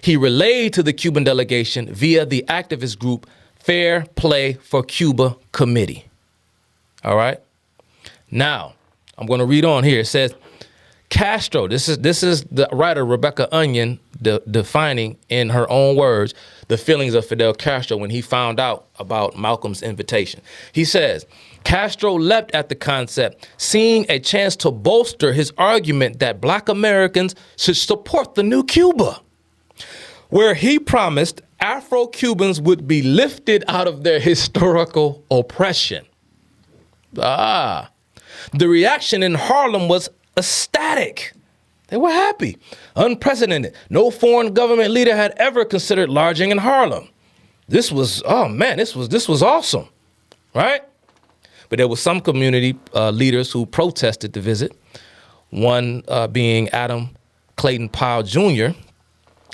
A: He relayed to the Cuban delegation via the activist group Fair Play for Cuba Committee. All right. Now, I'm going to read on here. It says, Castro, this is the writer Rebecca Onion defining in her own words the feelings of Fidel Castro when he found out about Malcolm's invitation. He says, Castro leapt at the concept, seeing a chance to bolster his argument that black Americans should support the new Cuba, where he promised Afro-Cubans would be lifted out of their historical oppression. The reaction in Harlem was ecstatic. They were happy, unprecedented. No foreign government leader had ever considered lodging in Harlem. This was, this was awesome, right? But there was some community leaders who protested the visit. One being Adam Clayton Powell Jr.,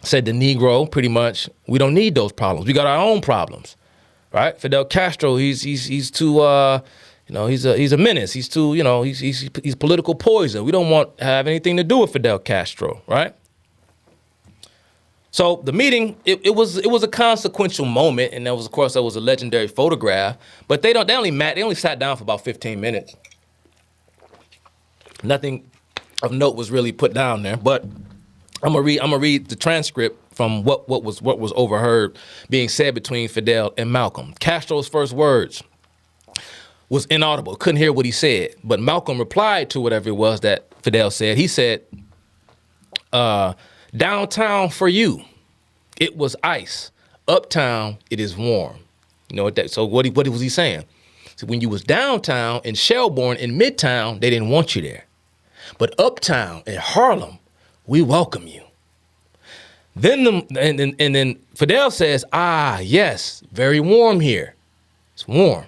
A: said the Negro, pretty much, we don't need those problems. We got our own problems, right? Fidel Castro, he's too, he's a menace. He's too, he's political poison. We don't want to have anything to do with Fidel Castro, right? So the meeting, it was a consequential moment, and there was a legendary photograph. But they only sat down for about 15 minutes. Nothing of note was really put down there, but I'm gonna read the transcript from what was overheard being said between Fidel and Malcolm. Castro's first words was inaudible, couldn't hear what he said, but Malcolm replied to whatever it was that Fidel said. He said, downtown for you, it was ice. Uptown, it is warm. You know what that? So what was he saying? So when you was downtown in Shelbourne, in Midtown, they didn't want you there, but uptown in Harlem, we welcome you. Then then Fidel says, yes, very warm here. It's warm.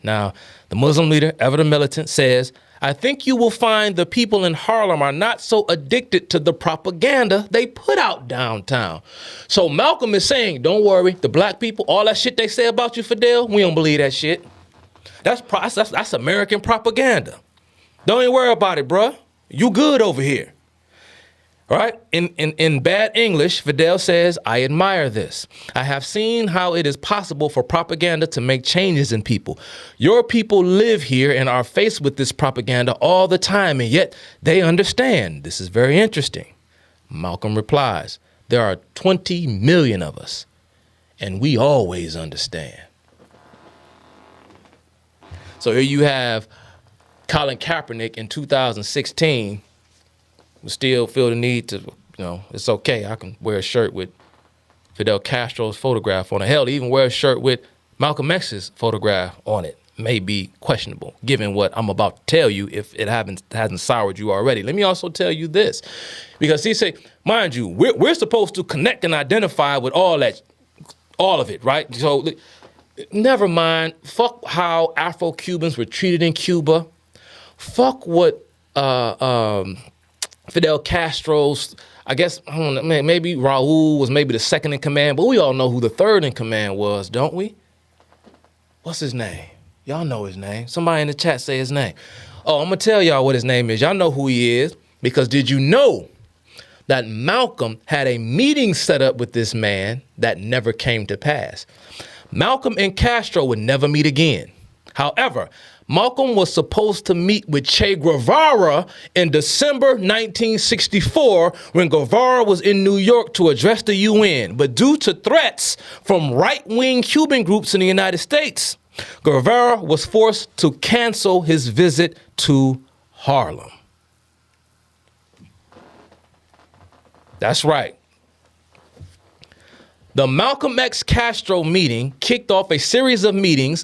A: Now, the Muslim leader, ever the militant, says, I think you will find the people in Harlem are not so addicted to the propaganda they put out downtown. So Malcolm is saying, don't worry, the black people, all that shit they say about you, Fidel, we don't believe that shit. That's American propaganda. Don't even worry about it, bruh. You good over here. All right. In bad English, Fidel says, I admire this. I have seen how it is possible for propaganda to make changes in people. Your people live here and are faced with this propaganda all the time, and yet they understand. This is very interesting. Malcolm replies, there are 20 million of us, and we always understand. So here you have Colin Kaepernick in 2016 still feel the need to, it's okay. I can wear a shirt with Fidel Castro's photograph on it. Hell, even wear a shirt with Malcolm X's photograph on it may be questionable, given what I'm about to tell you if it hasn't soured you already. Let me also tell you this, because he said, mind you, we're supposed to connect and identify with all of it, right? So never mind, fuck how Afro-Cubans were treated in Cuba. Fuck what Fidel Castro's, I guess, I don't know, maybe Raul was maybe the second in command, but we all know who the third in command was, don't we? What's his name? Y'all know his name. Somebody in the chat say his name. Oh, I'm going to tell y'all what his name is. Y'all know who he is, because did you know that Malcolm had a meeting set up with this man that never came to pass? Malcolm and Castro would never meet again. However, Malcolm was supposed to meet with Che Guevara in December 1964 when Guevara was in New York to address the UN. But due to threats from right-wing Cuban groups in the United States, Guevara was forced to cancel his visit to Harlem. That's right. The Malcolm X Castro meeting kicked off a series of meetings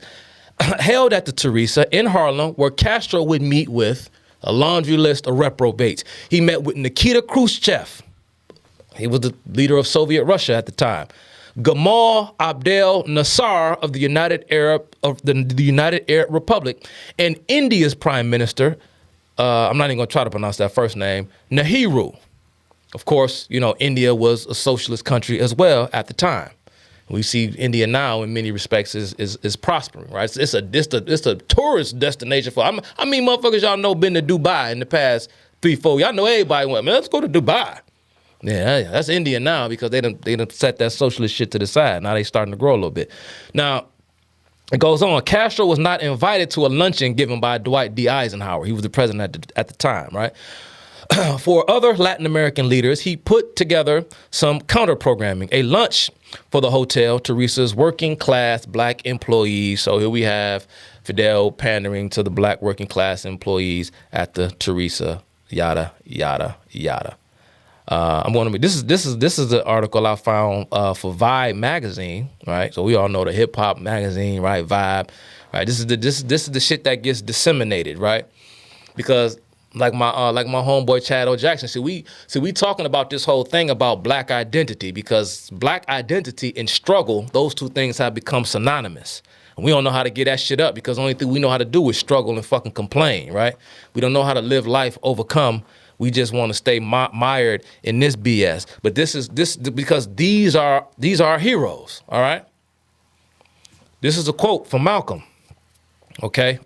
A: held at the Teresa in Harlem, where Castro would meet with a laundry list of reprobates. He met with Nikita Khrushchev. He was the leader of Soviet Russia at the time. Gamal Abdel Nasser of the United Arab Republic, and India's Prime Minister, I'm not even going to try to pronounce that first name, Nehru. Of course, India was a socialist country as well at the time. We see India now in many respects is prospering, right? It's a tourist destination for. I mean, motherfuckers, y'all know been to Dubai in the past 3-4. Y'all know everybody went. Man, let's go to Dubai. Yeah, that's India now, because they done set that socialist shit to the side. Now they starting to grow a little bit. Now it goes on. Castro was not invited to a luncheon given by Dwight D. Eisenhower. He was the president at the time, right? For other Latin American leaders, he put together some counter-programming, a lunch for the Hotel Teresa's working class black employees. So here we have Fidel pandering to the black working class employees at the Teresa, yada, yada, yada. I'm going to be, this is the article I found for Vibe magazine, right? So we all know the hip hop magazine, right? Vibe, right? This is the shit that gets disseminated, right? Because like my homeboy Chad O. Jackson, we talking about this whole thing about black identity, because black identity and struggle, those two things have become synonymous. And we don't know how to get that shit up, because the only thing we know how to do is struggle and fucking complain, right? We don't know how to live life, overcome. We just want to stay mired in this BS. But this because these are our heroes, all right? This is a quote from Malcolm, okay?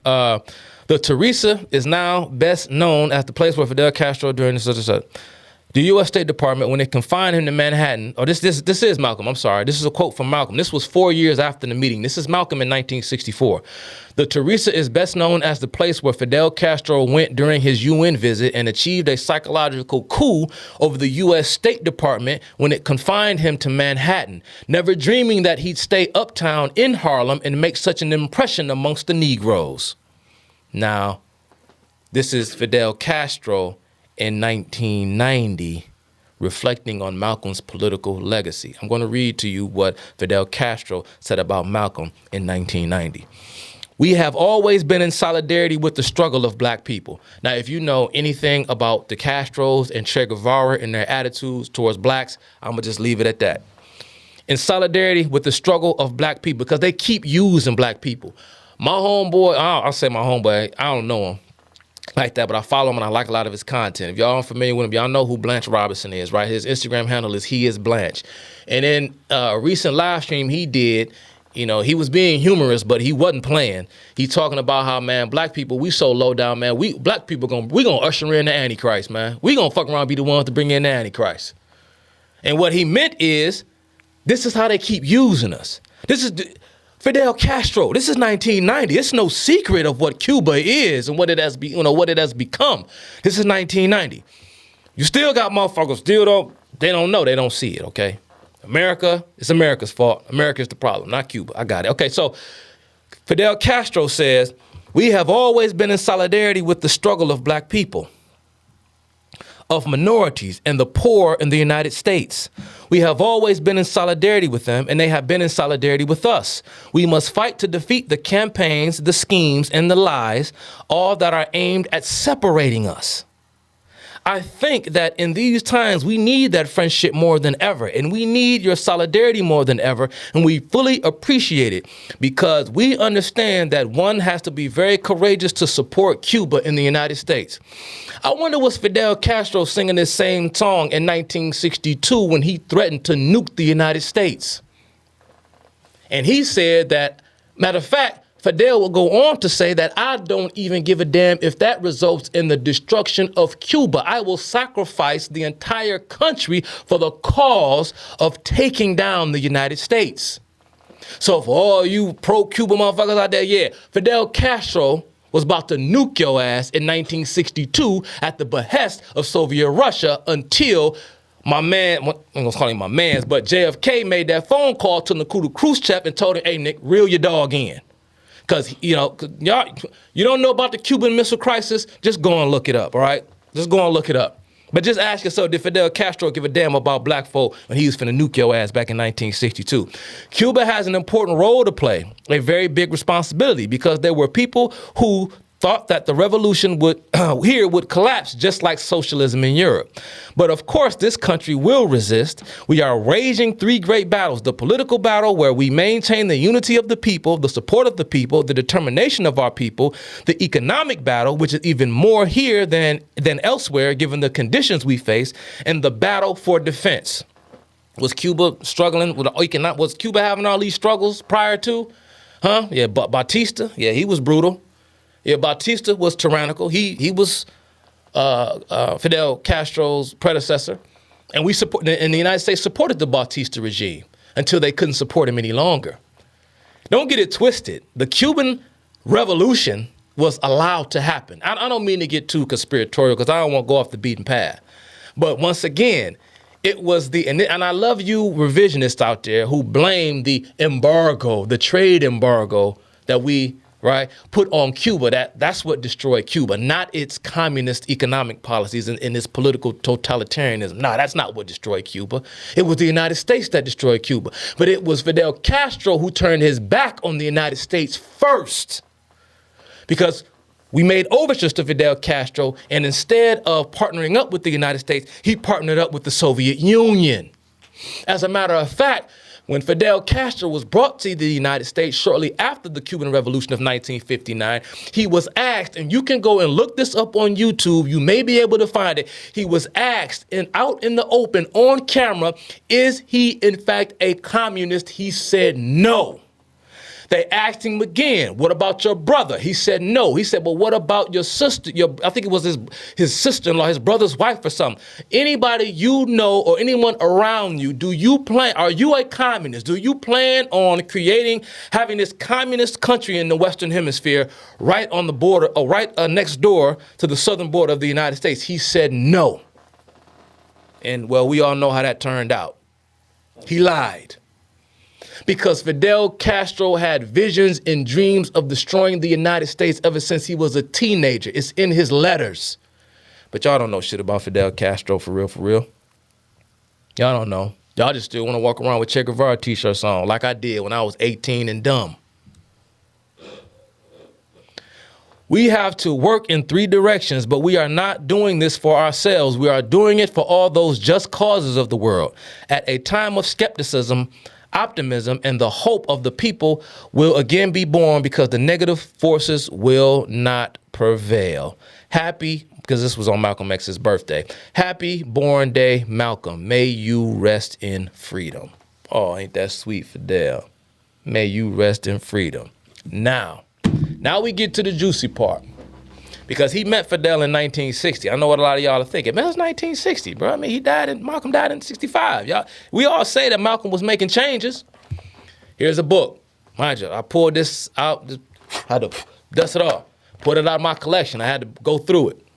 A: The Teresa is now best known as the place where Fidel Castro during the U.S. State Department, when it confined him to Manhattan. Oh, this is Malcolm. I'm sorry. This is a quote from Malcolm. This was 4 years after the meeting. This is Malcolm in 1964. The Teresa is best known as the place where Fidel Castro went during his UN visit and achieved a psychological coup over the U.S. State Department when it confined him to Manhattan, never dreaming that he'd stay uptown in Harlem and make such an impression amongst the Negroes. Now, this is Fidel Castro in 1990, reflecting on Malcolm's political legacy. I'm going to read to you what Fidel Castro said about Malcolm in 1990. We have always been in solidarity with the struggle of black people. Now, if you know anything about the Castros and Che Guevara and their attitudes towards blacks, I'm going to just leave it at that. In solidarity with the struggle of black people, because they keep using black people. My homeboy, I'll say my homeboy, I don't know him like that, but I follow him and I like a lot of his content. If y'all aren't familiar with him, y'all know who Blanche Robinson is, right? His Instagram handle is He Is Blanche. And in a recent live stream he did, you know, he was being humorous, but he wasn't playing. He talking about how, man, black people, we so low down, man. Black people we gonna usher in the Antichrist, man. We gonna fuck around and be the ones to bring in the Antichrist. And what he meant is, this is how they keep using us. This is Fidel Castro. This is 1990. It's no secret of what Cuba is and what it has become. This is 1990. You still got motherfuckers they don't know, they don't see it, okay? America, it's America's fault. America's the problem, not Cuba. I got it. Okay, so Fidel Castro says, we have always been in solidarity with the struggle of black people, of minorities and the poor in the United States. We have always been in solidarity with them, and they have been in solidarity with us. We must fight to defeat the campaigns, the schemes, and the lies, all that are aimed at separating us. I think that in these times, we need that friendship more than ever, and we need your solidarity more than ever, and we fully appreciate it, because we understand that one has to be very courageous to support Cuba in the United States. I wonder, was Fidel Castro singing this same song in 1962 when he threatened to nuke the United States? And he said that, matter of fact, Fidel will go on to say that I don't even give a damn if that results in the destruction of Cuba. I will sacrifice the entire country for the cause of taking down the United States. So for all you pro-Cuba motherfuckers out there, yeah, Fidel Castro was about to nuke your ass in 1962 at the behest of Soviet Russia until my man, I'm gonna call him my man's, but JFK made that phone call to Nikita Khrushchev and told him, hey, Nick, reel your dog in. Because, y'all, you don't know about the Cuban Missile Crisis, just go and look it up, all right? Just go and look it up. But just ask yourself, did Fidel Castro give a damn about black folk when he was finna nuke your ass back in 1962? Cuba has an important role to play, a very big responsibility, because there were people who thought that the revolution would collapse just like socialism in Europe. But of course, this country will resist. We are waging three great battles: the political battle, where we maintain the unity of the people, the support of the people, the determination of our people; the economic battle, which is even more here than elsewhere, given the conditions we face; and the battle for defense. Was Cuba struggling with was Cuba having all these struggles prior to? Huh? Yeah, but Batista, yeah, he was brutal. Yeah, Batista was tyrannical. He was Fidel Castro's predecessor, and the United States supported the Batista regime until they couldn't support him any longer. Don't get it twisted. The Cuban Revolution was allowed to happen. I don't mean to get too conspiratorial because I don't want to go off the beaten path. But once again, it was and I love you revisionists out there who blame the embargo, the trade embargo that we put on Cuba. That's what destroyed Cuba, not its communist economic policies and its political totalitarianism. No, that's not what destroyed Cuba. It was the United States that destroyed Cuba. But it was Fidel Castro who turned his back on the United States first, because we made overtures to Fidel Castro, and instead of partnering up with the United States, he partnered up with the Soviet Union. As a matter of fact, when Fidel Castro was brought to the United States shortly after the Cuban Revolution of 1959, he was asked, and you can go and look this up on YouTube, you may be able to find it. He was asked out in the open on camera, is he in fact a communist? He said no. They asked him again, what about your brother? He said no. He said, well, what about your sister? I think it was his sister-in-law, his brother's wife or something. Anybody you know or anyone around you, are you a communist? Do you plan on having this communist country in the Western Hemisphere right on the border, or right next door to the southern border of the United States? He said no. And well, we all know how that turned out. He lied. Because Fidel Castro had visions and dreams of destroying the United States ever since he was a teenager. It's in his letters. But y'all don't know shit about Fidel Castro for real, for real. Y'all don't know. Y'all just still want to walk around with Che Guevara t-shirts on like I did when I was 18 and dumb. We have to work in 3 directions, but we are not doing this for ourselves. We are doing it for all those just causes of the world. At a time of skepticism, optimism, and the hope of the people will again be born, because the negative forces will not prevail. Happy, because this was on Malcolm X's birthday. Happy born day, Malcolm. May you rest in freedom. Oh, ain't that sweet, Fidel? May you rest in freedom. Now we get to the juicy part. Because he met Fidel in 1960. I know what a lot of y'all are thinking. Man, it's 1960, bro. I mean, Malcolm died in 65. Y'all, we all say that Malcolm was making changes. Here's a book. Mind you, I pulled this out, had to dust it off, put it out of my collection. I had to go through it.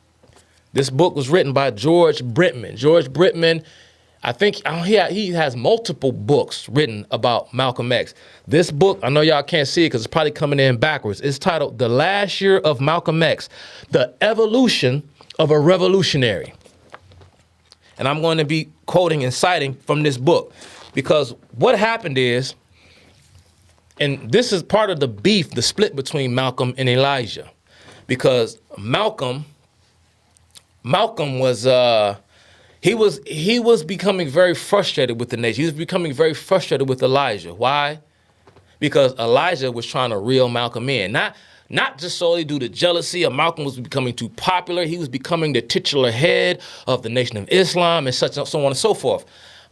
A: This book was written by George Brittman. George Brittman, I think he has multiple books written about Malcolm X. This book, I know y'all can't see it because it's probably coming in backwards. It's titled The Last Year of Malcolm X, The Evolution of a Revolutionary. And I'm going to be quoting and citing from this book, because what happened is, and this is part of the beef, the split between Malcolm and Elijah, because Malcolm was, he was becoming very frustrated with the nation. He was becoming very frustrated with Elijah. Why? Because Elijah was trying to reel Malcolm in. Not just solely due to jealousy, or Malcolm was becoming too popular. He was becoming the titular head of the Nation of Islam and so on and so forth.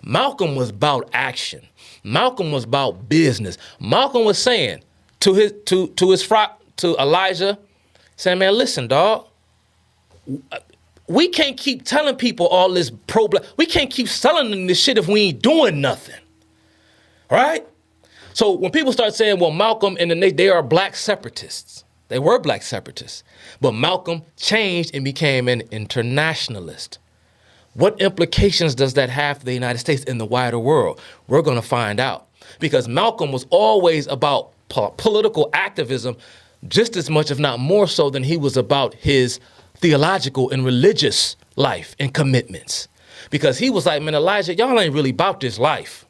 A: Malcolm was about action. Malcolm was about business. Malcolm was saying to Elijah, saying, man, listen, dog, we can't keep telling people all this pro-black. We can't keep selling them this shit if we ain't doing nothing. Right? So when people start saying, well, Malcolm and they are black separatists. They were black separatists. But Malcolm changed and became an internationalist. What implications does that have for the United States and the wider world? We're going to find out. Because Malcolm was always about political activism just as much, if not more so, than he was about his theological and religious life and commitments. Because he was like, man, Elijah, y'all ain't really about this life.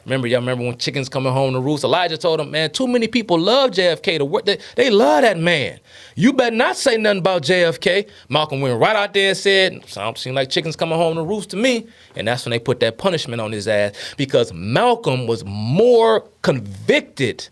A: Y'all remember when chickens coming home to roost? Elijah told him, man, too many people love JFK to work. They love that man. You better not say nothing about JFK. Malcolm went right out there and said, sounds seem like chickens coming home to roost to me. And that's when they put that punishment on his ass, because Malcolm was more convicted,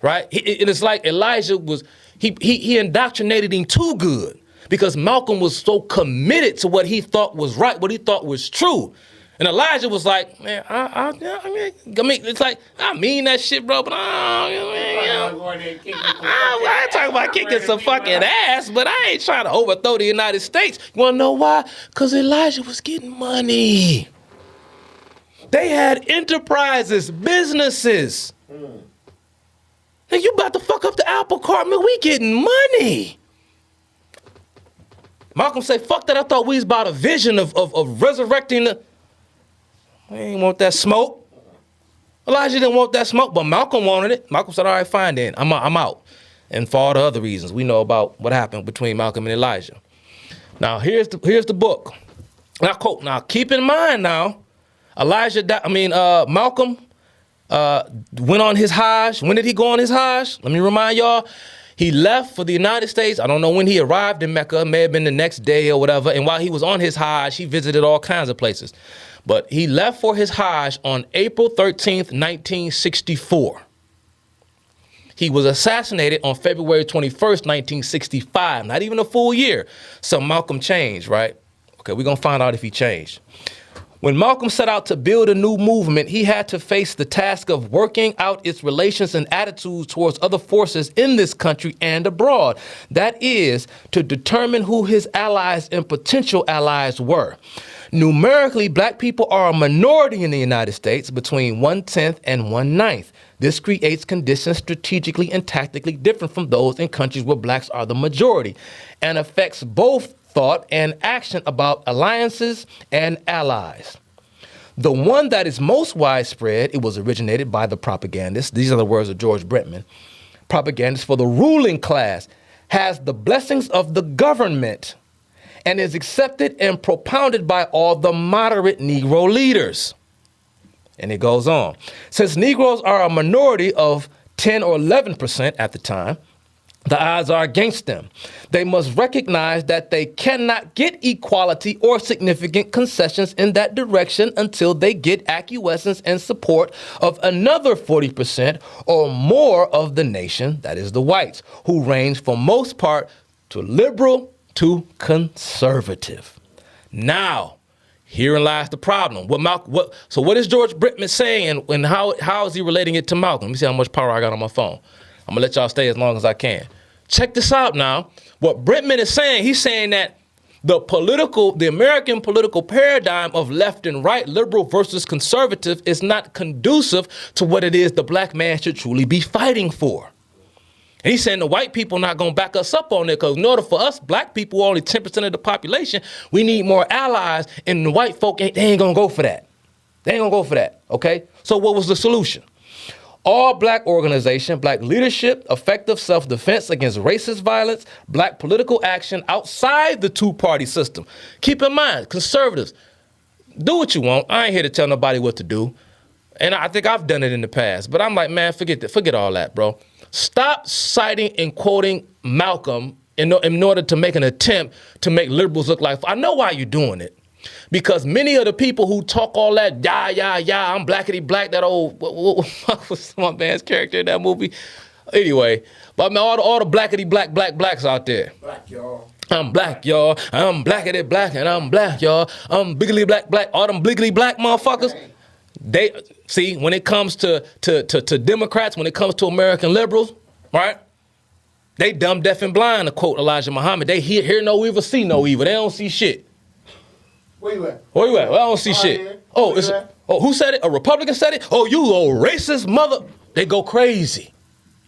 A: right? It's like Elijah was, he indoctrinated him too good, because Malcolm was so committed to what he thought was right, what he thought was true. And Elijah was like, man, I mean, it's like, I mean that shit, bro, but I ain't talking about kicking some fucking ass, but I ain't trying to overthrow the United States. You want to know why? Because Elijah was getting money. They had enterprises, businesses. Nigga, you about to fuck up the apple cart, man. We getting money. Malcolm say, fuck that. I thought we was about a vision of resurrecting the... We ain't want that smoke. Elijah didn't want that smoke, but Malcolm wanted it. Malcolm said, all right, fine then. I'm out. And for all the other reasons, we know about what happened between Malcolm and Elijah. Now, here's the book. Now, quote, now keep in mind now, Malcolm went on his Hajj. When did he go on his Hajj? Let me remind y'all. He left for the United States. I don't know when he arrived in Mecca. It may have been the next day or whatever. And while he was on his Hajj, he visited all kinds of places. But he left for his Hajj on April 13th, 1964. He was assassinated on February 21st, 1965. Not even a full year. So Malcolm changed, right? Okay, we're going to find out if he changed. When Malcolm set out to build a new movement, he had to face the task of working out its relations and attitudes towards other forces in this country and abroad. That is, to determine who his allies and potential allies were. Numerically, black people are a minority in the United States, between 1/10 and 1/9. This creates conditions strategically and tactically different from those in countries where blacks are the majority, and affects both thought and action about alliances and allies. The one that is most widespread, it was originated by the propagandists. These are the words of George Brentman. Propagandists for the ruling class, has the blessings of the government and is accepted and propounded by all the moderate Negro leaders. And it goes on. Since Negroes are a minority of 10 or 11% at the time, the odds are against them. They must recognize that they cannot get equality or significant concessions in that direction until they get acquiescence and support of another 40% or more of the nation, that is the whites, who range for most part to liberal to conservative. Now, herein lies the problem. So what is George Brentman saying, and how is he relating it to Malcolm? Let me see how much power I got on my phone. I'm gonna let y'all stay as long as I can. Check this out now. What Brentman is saying, he's saying that the American political paradigm of left and right, liberal versus conservative, is not conducive to what it is the black man should truly be fighting for. And he's saying the white people not gonna back us up on it, because in order for us, black people, only 10% of the population, we need more allies, and the white folk, they ain't gonna go for that. They ain't gonna go for that, okay? So what was the solution? All black organization, black leadership, effective self-defense against racist violence, black political action outside the two-party system. Keep in mind, conservatives, do what you want. I ain't here to tell nobody what to do. And I think I've done it in the past. But I'm like, man, forget all that, bro. Stop citing and quoting Malcolm in order to make an attempt to make liberals look like... I know why you're doing it. Because many of the people who talk all that, I'm blackity black, that old, what was my man's character in that movie? Anyway, but I mean, all the blackity blacks out there.
B: Black, y'all.
A: I'm black, y'all. I'm blackity black, and I'm black, y'all. I'm biggly black. All them bliggly black motherfuckers. They see, when it comes to Democrats, when it comes to American liberals, right? They dumb, deaf, and blind, to quote Elijah Muhammad. They hear no evil, see no evil. They don't see shit.
B: Where you at?
A: Where you at? Well, I don't see shit. Who said it? A Republican said it? Oh, you old racist mother. They go crazy,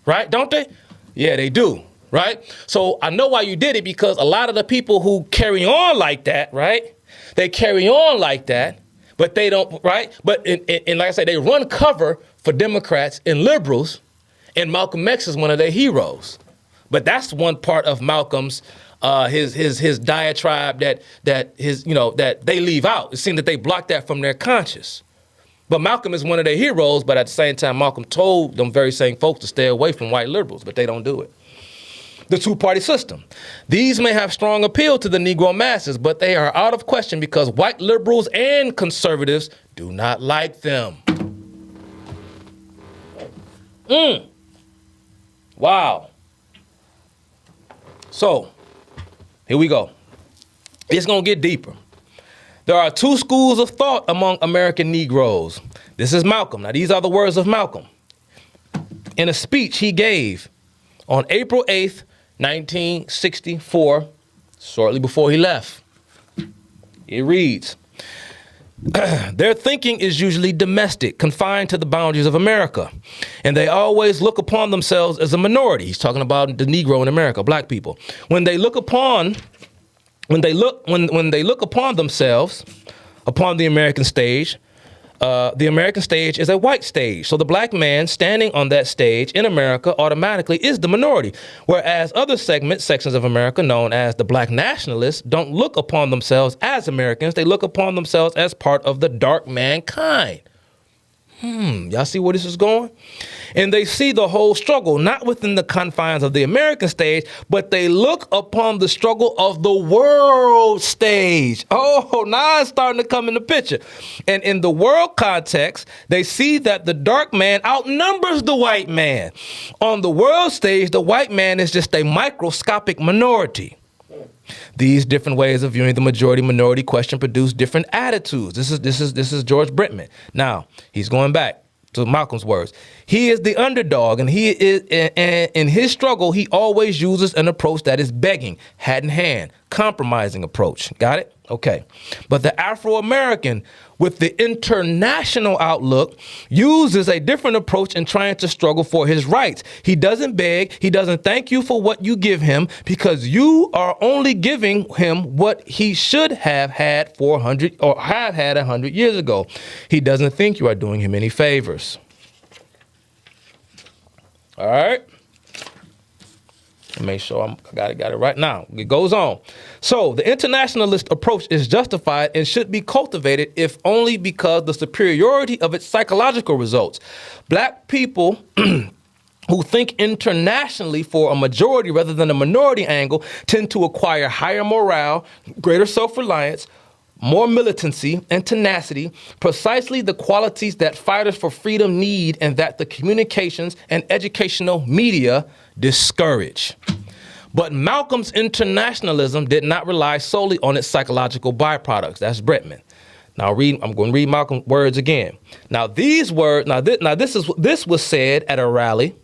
A: right? Don't they? Yeah, they do, right? So I know why you did it, because a lot of the people who carry on like that, right? They carry on like that, but they don't, right? But and like I said, they run cover for Democrats and liberals, and Malcolm X is one of their heroes. But that's one part of Malcolm's his diatribe that they leave out. It seems that they block that from their conscience. But Malcolm is one of their heroes, but at the same time, Malcolm told them very same folks to stay away from white liberals, but they don't do it. The two-party system. These may have strong appeal to the Negro masses, but they are out of question because white liberals and conservatives do not like them. Wow. So, here we go. It's going to get deeper. There are two schools of thought among American Negroes. This is Malcolm. Now, these are the words of Malcolm. In a speech he gave on April 8th, 1964, shortly before he left. It reads, Their thinking is usually domestic, confined to the boundaries of America. And they always look upon themselves as a minority. He's talking about the Negro in America, black people. When they look upon themselves upon the American stage is a white stage. So the black man standing on that stage in America automatically is the minority. Whereas other sections of America known as the black nationalists don't look upon themselves as Americans. They look upon themselves as part of the dark mankind. Y'all see where this is going? And they see the whole struggle, not within the confines of the American stage, but they look upon the struggle of the world stage. Oh, now it's starting to come in the picture. And in the world context, they see that the dark man outnumbers the white man. On the world stage, the white man is just a microscopic minority. These different ways of viewing the majority-minority question produce different attitudes. This is George Brittman. Now, he's going back to Malcolm's words. He is the underdog, and he is in his struggle, he always uses an approach that is begging, hat in hand, compromising approach. Got it? Okay. But the Afro-American with the international outlook uses a different approach in trying to struggle for his rights. He doesn't beg. He doesn't thank you for what you give him because you are only giving him what he should have had 400 or have had 100 years ago. He doesn't think you are doing him any favors. All right. Make sure I got it right now. It goes on. So the internationalist approach is justified and should be cultivated if only because the superiority of its psychological results. Black people who think internationally for a majority rather than a minority angle tend to acquire higher morale, greater self-reliance, more militancy and tenacity, precisely the qualities that fighters for freedom need and that the communications and educational media discourage. But Malcolm's internationalism did not rely solely on its psychological byproducts. That's Brittman. Now I'm going to read Malcolm's words again. Now these words, this was said at a rally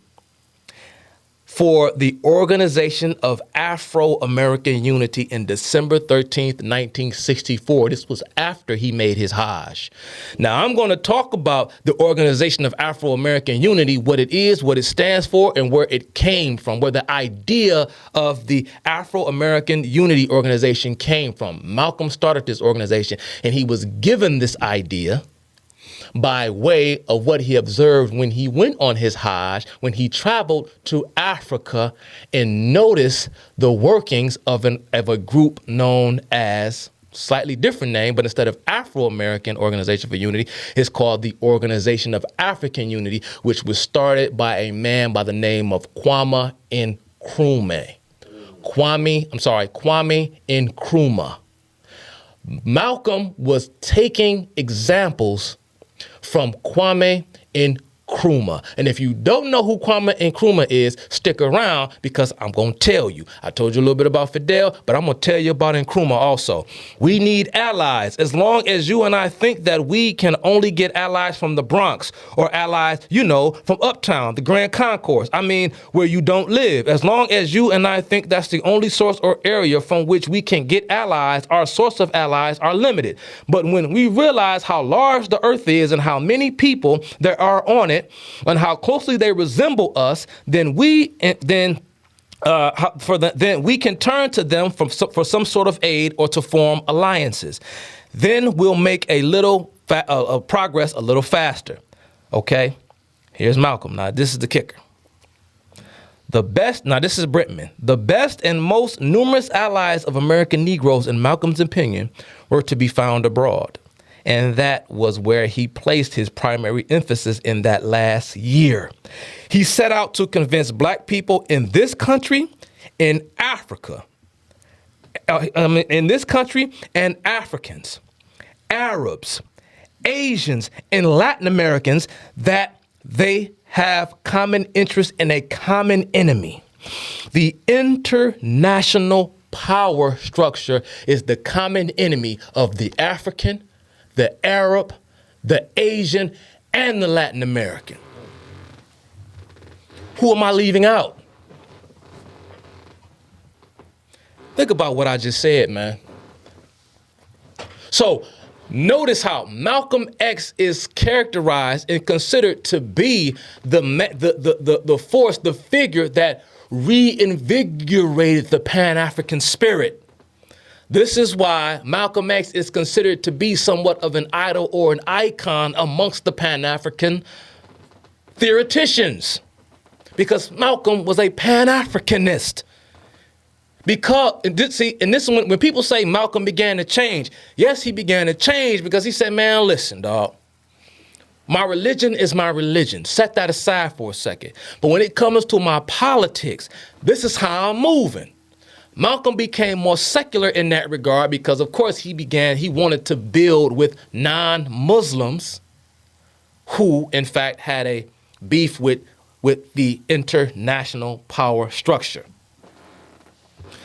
A: for the Organization of Afro-American Unity in December 13th, 1964. This was after he made his Hajj. Now, I'm going to talk about the Organization of Afro-American Unity, what it is, what it stands for, and where it came from, where the idea of the Afro-American Unity Organization came from. Malcolm started this organization, and he was given this idea by way of what he observed when he went on his Hajj, when he traveled to Africa and noticed the workings of a group known as, slightly different name, but instead of Afro-American Organization for Unity, it's called the Organization of African Unity, which was started by a man by the name of Kwame Nkrumah. Kwame Nkrumah. Malcolm was taking examples from Kwame Nkrumah. And if you don't know who Kwame Nkrumah is, stick around because I'm going to tell you. I told you a little bit about Fidel, but I'm going to tell you about Nkrumah also. We need allies. As long as you and I think that we can only get allies from the Bronx or allies, from Uptown, the Grand Concourse, where you don't live. As long as you and I think that's the only source or area from which we can get allies, our source of allies are limited. But when we realize how large the earth is and how many people there are on it, and how closely they resemble us, then we can turn to them for some sort of aid or to form alliances. Then we'll make a little progress a little faster. Okay, here's Malcolm. Now this is the kicker. This is Brittman. The best and most numerous allies of American Negroes, in Malcolm's opinion, were to be found abroad. And that was where he placed his primary emphasis in that last year. He set out to convince black people in this country, in Africa, in this country, and Africans, Arabs, Asians, and Latin Americans that they have common interest in a common enemy. The international power structure is the common enemy of the African, the Arab, the Asian, and the Latin American. Who am I leaving out? Think about what I just said, man. So Notice how Malcolm X is characterized and considered to be the force, the figure that reinvigorated the Pan-African spirit. This is why Malcolm X is considered to be somewhat of an idol or an icon amongst the Pan-African theoreticians, because Malcolm was a Pan-Africanist. Because, see, and this is when people say Malcolm began to change. Yes, he began to change because he said, man, listen, dog, my religion is my religion. Set that aside for a second. But when it comes to my politics, this is how I'm moving. Malcolm became more secular in that regard because, of course, he wanted to build with non-Muslims who, in fact, had a beef with the international power structure.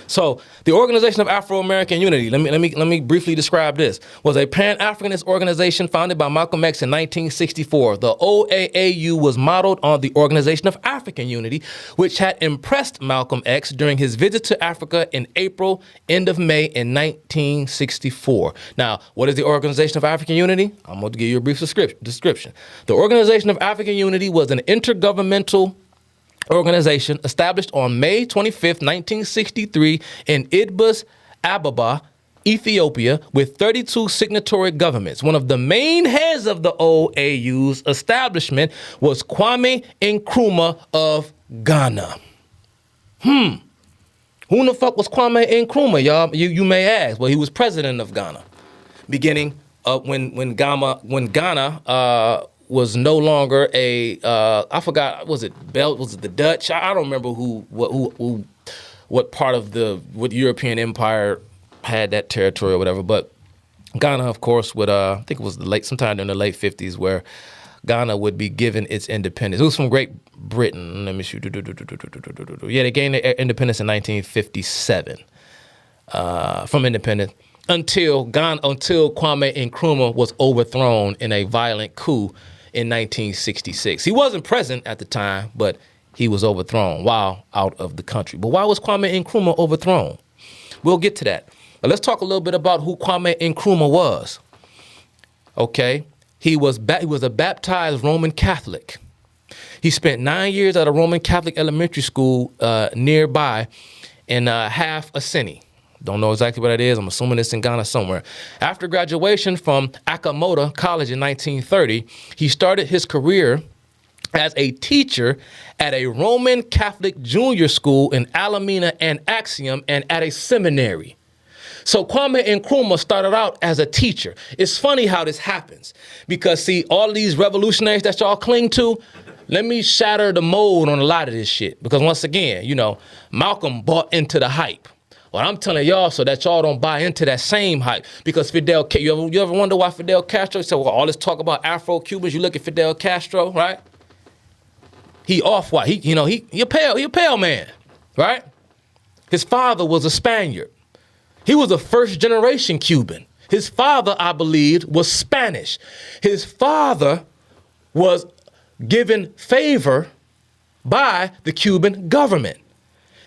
A: So the Organization of Afro-American Unity, let me briefly describe this, was a Pan-Africanist organization founded by Malcolm X in 1964. The OAAU was modeled on the Organization of African Unity, which had impressed Malcolm X during his visit to Africa in April, end of May in 1964. Now, what is the Organization of African Unity? I'm going to give you a brief description. The Organization of African Unity was an intergovernmental organization established on May 25th, 1963 in Addis Ababa, Ethiopia, with 32 signatory governments. One of the main heads of the OAU's establishment was Kwame Nkrumah of Ghana. Who the fuck was Kwame Nkrumah, y'all? You may ask. Well, he was president of Ghana, beginning when Ghana was no longer a I forgot, was it the Dutch? I don't remember what part of what European empire had that territory or whatever. But Ghana, of course, would I think it was sometime in the late 50s where Ghana would be given its independence. It was from Great Britain. Let me shoot. Yeah, they gained their independence in 1957 from independence until Kwame Nkrumah was overthrown in a violent coup in 1966. He wasn't present at the time, but he was overthrown while out of the country. But why was Kwame Nkrumah overthrown? We'll get to that. But let's talk a little bit about who Kwame Nkrumah was. Okay, he was a baptized Roman Catholic. He spent 9 years at a Roman Catholic elementary school nearby in half a centi. Don't know exactly what that is. I'm assuming it's in Ghana somewhere. After graduation from Akamoda College in 1930, he started his career as a teacher at a Roman Catholic junior school in Alameda and Axiom and at a seminary. So Kwame Nkrumah started out as a teacher. It's funny how this happens because, see, all these revolutionaries that y'all cling to, let me shatter the mold on a lot of this shit. Because once again, Malcolm bought into the hype. Well, I'm telling y'all so that y'all don't buy into that same hype. Because Fidel, you ever wonder why Fidel Castro said, well, all this talk about Afro-Cubans, you look at Fidel Castro, right? He off-white. He a pale man, right? His father was a Spaniard. He was a first-generation Cuban. His father, I believe, was Spanish. His father was given favor by the Cuban government.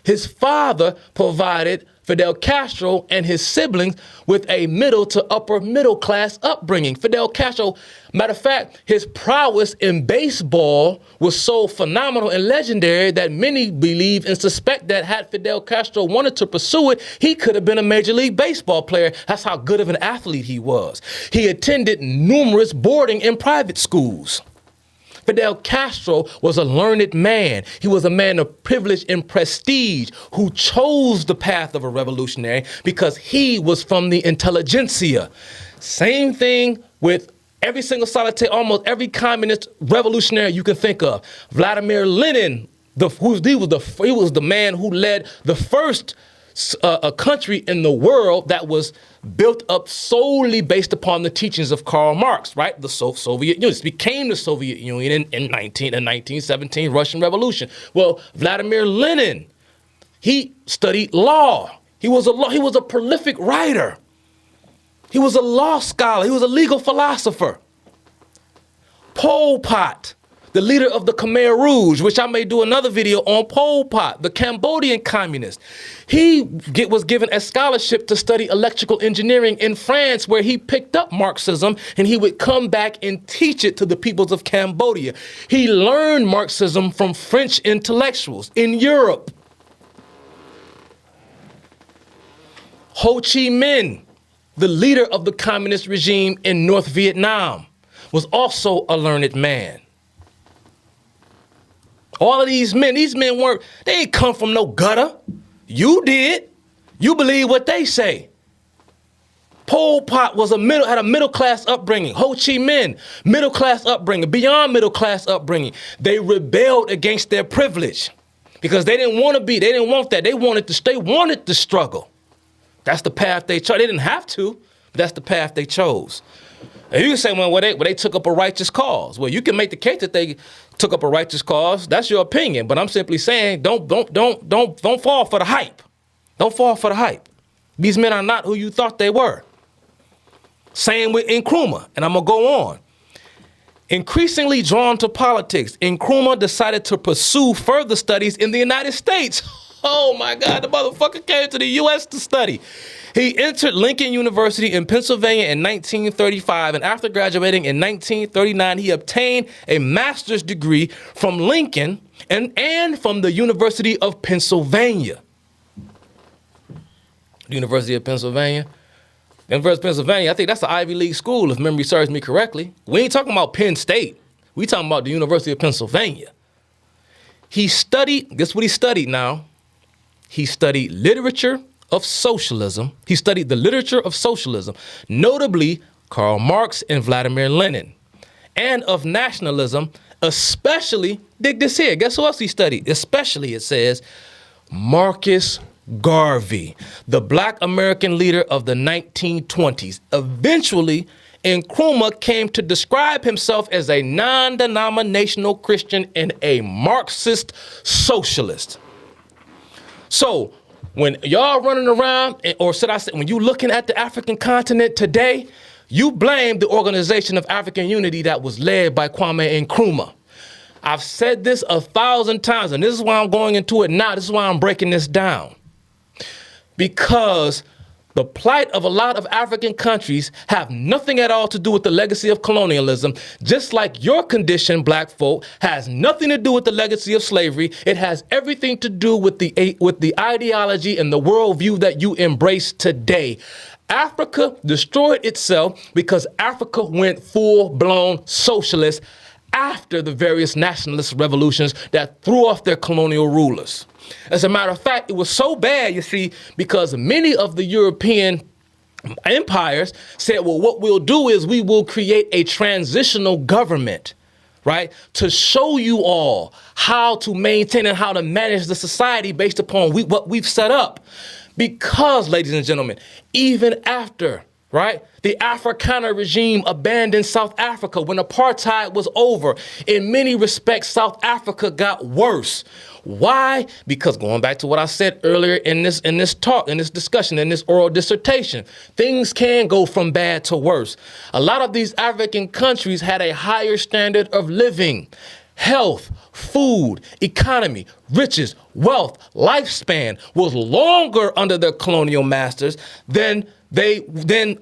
A: His father provided Fidel Castro and his siblings with a middle to upper middle class upbringing. Fidel Castro, matter of fact, his prowess in baseball was so phenomenal and legendary that many believe and suspect that had Fidel Castro wanted to pursue it, he could have been a Major League Baseball player. That's how good of an athlete he was. He attended numerous boarding and private schools. Fidel Castro was a learned man. He was a man of privilege and prestige who chose the path of a revolutionary because he was from the intelligentsia. Same thing with every single solitary, almost every communist revolutionary you can think of. Vladimir Lenin, he was the man who led the first a country in the world that was built up solely based upon the teachings of Karl Marx, right? The Soviet Union. This became the Soviet Union in 1917 Russian Revolution. Well, Vladimir Lenin, he studied law. He was a prolific writer. He was a law scholar. He was a legal philosopher. Pol Pot the leader of the Khmer Rouge, which I may do another video on, Pol Pot, the Cambodian communist. He was given a scholarship to study electrical engineering in France, where he picked up Marxism and he would come back and teach it to the peoples of Cambodia. He learned Marxism from French intellectuals in Europe. Ho Chi Minh, the leader of the communist regime in North Vietnam, was also a learned man. All of these men weren't, they ain't come from no gutter. You did. You believe what they say. Pol Pot had a middle-class upbringing. Ho Chi Minh, middle-class upbringing, beyond middle-class upbringing. They rebelled against their privilege because they didn't want that. They wanted to struggle. That's the path they chose. They didn't have to, but that's the path they chose. And you can say, well, they took up a righteous cause. Well, you can make the case that they took up a righteous cause. That's your opinion. But I'm simply saying, don't fall for the hype. Don't fall for the hype. These men are not who you thought they were. Same with Nkrumah, and I'm gonna go on. Increasingly drawn to politics, Nkrumah decided to pursue further studies in the United States. Oh my God, the motherfucker came to the U.S. to study. He entered Lincoln University in Pennsylvania in 1935, and after graduating in 1939, he obtained a master's degree from Lincoln and from the University of Pennsylvania. The University of Pennsylvania. The University of Pennsylvania, I think that's an Ivy League school, if memory serves me correctly. We ain't talking about Penn State. We talking about the University of Pennsylvania. He studied, guess what he studied now? He studied literature of socialism. He studied the literature of socialism, notably Karl Marx and Vladimir Lenin, and of nationalism, especially, dig this here, guess who else he studied? Especially, it says, Marcus Garvey, the Black American leader of the 1920s. Eventually, Nkrumah came to describe himself as a non-denominational Christian and a Marxist socialist. So when y'all running around, or should I say, when you looking at the African continent today, you blame the Organization of African Unity that was led by Kwame Nkrumah. I've said this 1,000 times, and this is why I'm going into it now. This is why I'm breaking this down. Because the plight of a lot of African countries have nothing at all to do with the legacy of colonialism, just like your condition, black folk, has nothing to do with the legacy of slavery. It has everything to do with the ideology and the worldview that you embrace today. Africa destroyed itself because Africa went full-blown socialist after the various nationalist revolutions that threw off their colonial rulers. As a matter of fact, it was so bad, you see, because many of the European empires said, well, what we'll do is we will create a transitional government, right, to show you all how to maintain and how to manage the society based upon what we've set up. Because, ladies and gentlemen, even after, right, the Afrikaner regime abandoned South Africa when apartheid was over, in many respects, South Africa got worse. Why? Because going back to what I said earlier in this talk, in this discussion, in this oral dissertation, things can go from bad to worse. A lot of these African countries had a higher standard of living, health, food, economy, riches, wealth, lifespan was longer under their colonial masters than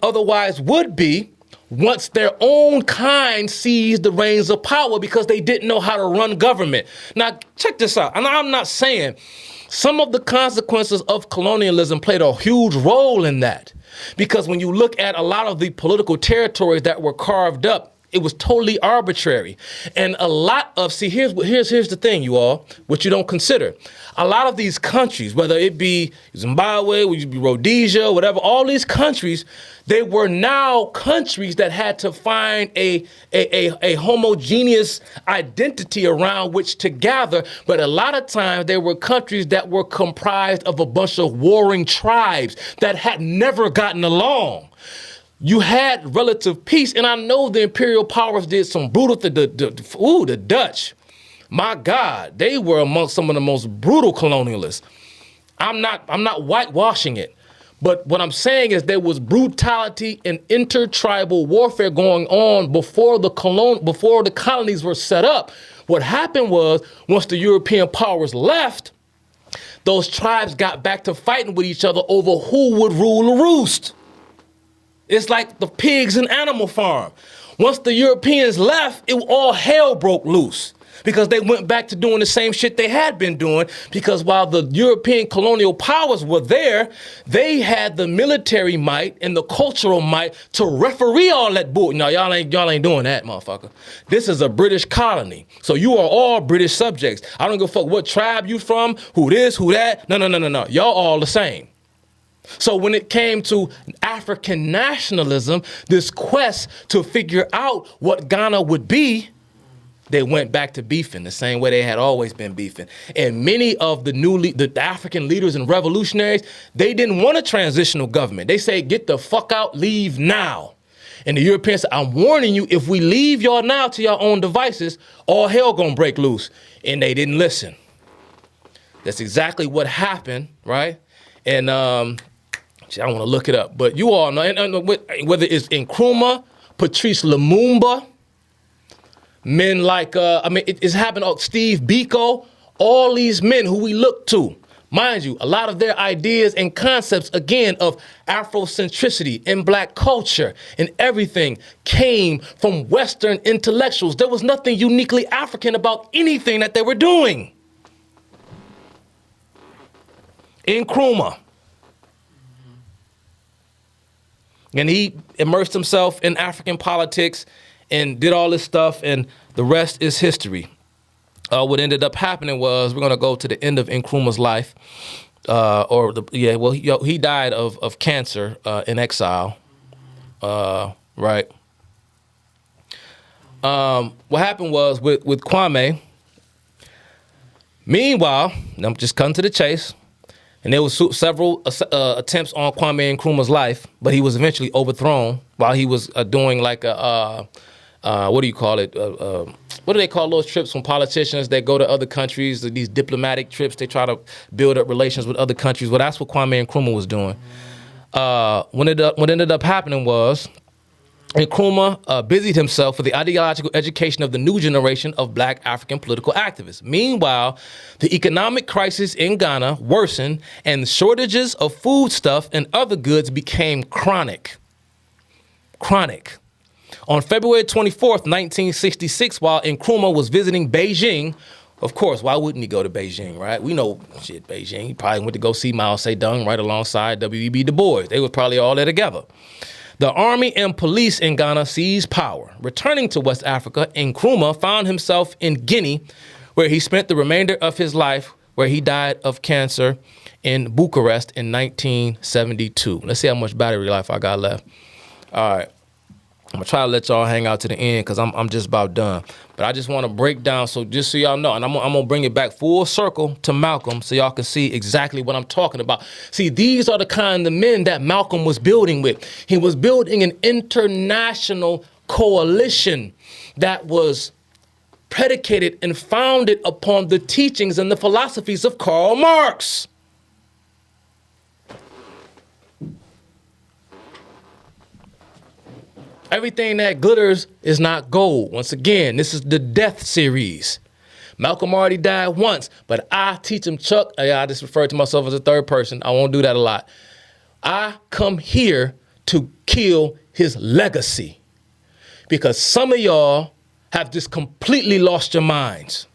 A: otherwise would be once their own kind seized the reins of power because they didn't know how to run government. Now, check this out. And I'm not saying some of the consequences of colonialism played a huge role in that. Because when you look at a lot of the political territories that were carved up, it was totally arbitrary. And a lot of, here's the thing, you all, what you don't consider. A lot of these countries, whether it be Zimbabwe, whether it be Rhodesia, whatever, all these countries, they were now countries that had to find a homogeneous identity around which to gather. But a lot of times they were countries that were comprised of a bunch of warring tribes that had never gotten along. You had relative peace, and I know the imperial powers did some brutal the Dutch. My God, they were among some of the most brutal colonialists. I'm not whitewashing it, but what I'm saying is there was brutality and intertribal warfare going on before the colonies were set up, What happened was, once the European powers left, those tribes got back to fighting with each other over who would rule the roost. It's like the pigs and Animal Farm. Once the Europeans left, all hell broke loose because they went back to doing the same shit they had been doing, because while the European colonial powers were there, they had the military might and the cultural might to referee all that bull. No, y'all ain't doing that, motherfucker. This is a British colony. So you are all British subjects. I don't give a fuck what tribe you from, who this, who that. No. Y'all all the same. So when it came to African nationalism, this quest to figure out what Ghana would be, they went back to beefing the same way they had always been beefing. And many of the African leaders and revolutionaries, they didn't want a transitional government. They say, get the fuck out, leave now. And the Europeans said, I'm warning you, if we leave y'all now to your own devices, all hell gonna break loose. And they didn't listen. That's exactly what happened, right? And I want to look it up, but you all know, and whether it's Nkrumah, Patrice Lumumba, men like, it's happened to Steve Biko, all these men who we look to. Mind you, a lot of their ideas and concepts, again, of Afrocentricity and black culture and everything came from Western intellectuals. There was nothing uniquely African about anything that they were doing. Nkrumah. And he immersed himself in African politics and did all this stuff, and the rest is history. What ended up happening was, we're going to go to the end of Nkrumah's life. He died of cancer in exile, right? What happened was with Kwame, meanwhile, I'm just cutting to the chase, and there was several attempts on Kwame Nkrumah's life, but he was eventually overthrown while he was doing like what do you call it? What do they call those trips from politicians that go to other countries, these diplomatic trips? They try to build up relations with other countries. Well, that's what Kwame Nkrumah was doing. What ended up happening was Nkrumah busied himself with the ideological education of the new generation of black African political activists. Meanwhile, the economic crisis in Ghana worsened, and shortages of foodstuff and other goods became chronic. On February 24th, 1966, while Nkrumah was visiting Beijing, of course, why wouldn't he go to Beijing, right? We know, Beijing. He probably went to go see Mao Zedong right alongside W.E.B. Du Bois. They were probably all there together. The army and police in Ghana seized power. Returning to West Africa, Nkrumah found himself in Guinea, where he spent the remainder of his life, where he died of cancer in Bucharest in 1972. Let's see how much battery life I got left. All right. I'm gonna try to let y'all hang out to the end because I'm just about done. But I just want to break down, so just so y'all know, and I'm gonna bring it back full circle to Malcolm so y'all can see exactly what I'm talking about. See, these are the kind of men that Malcolm was building with. He was building an international coalition that was predicated and founded upon the teachings and the philosophies of Karl Marx. Everything that glitters is not gold. Once again, this is the death series. Malcolm already died once, but I teach him, Chuck. I just refer to myself as a third person. I won't do that a lot. I come here to kill his legacy because some of y'all have just completely lost your minds.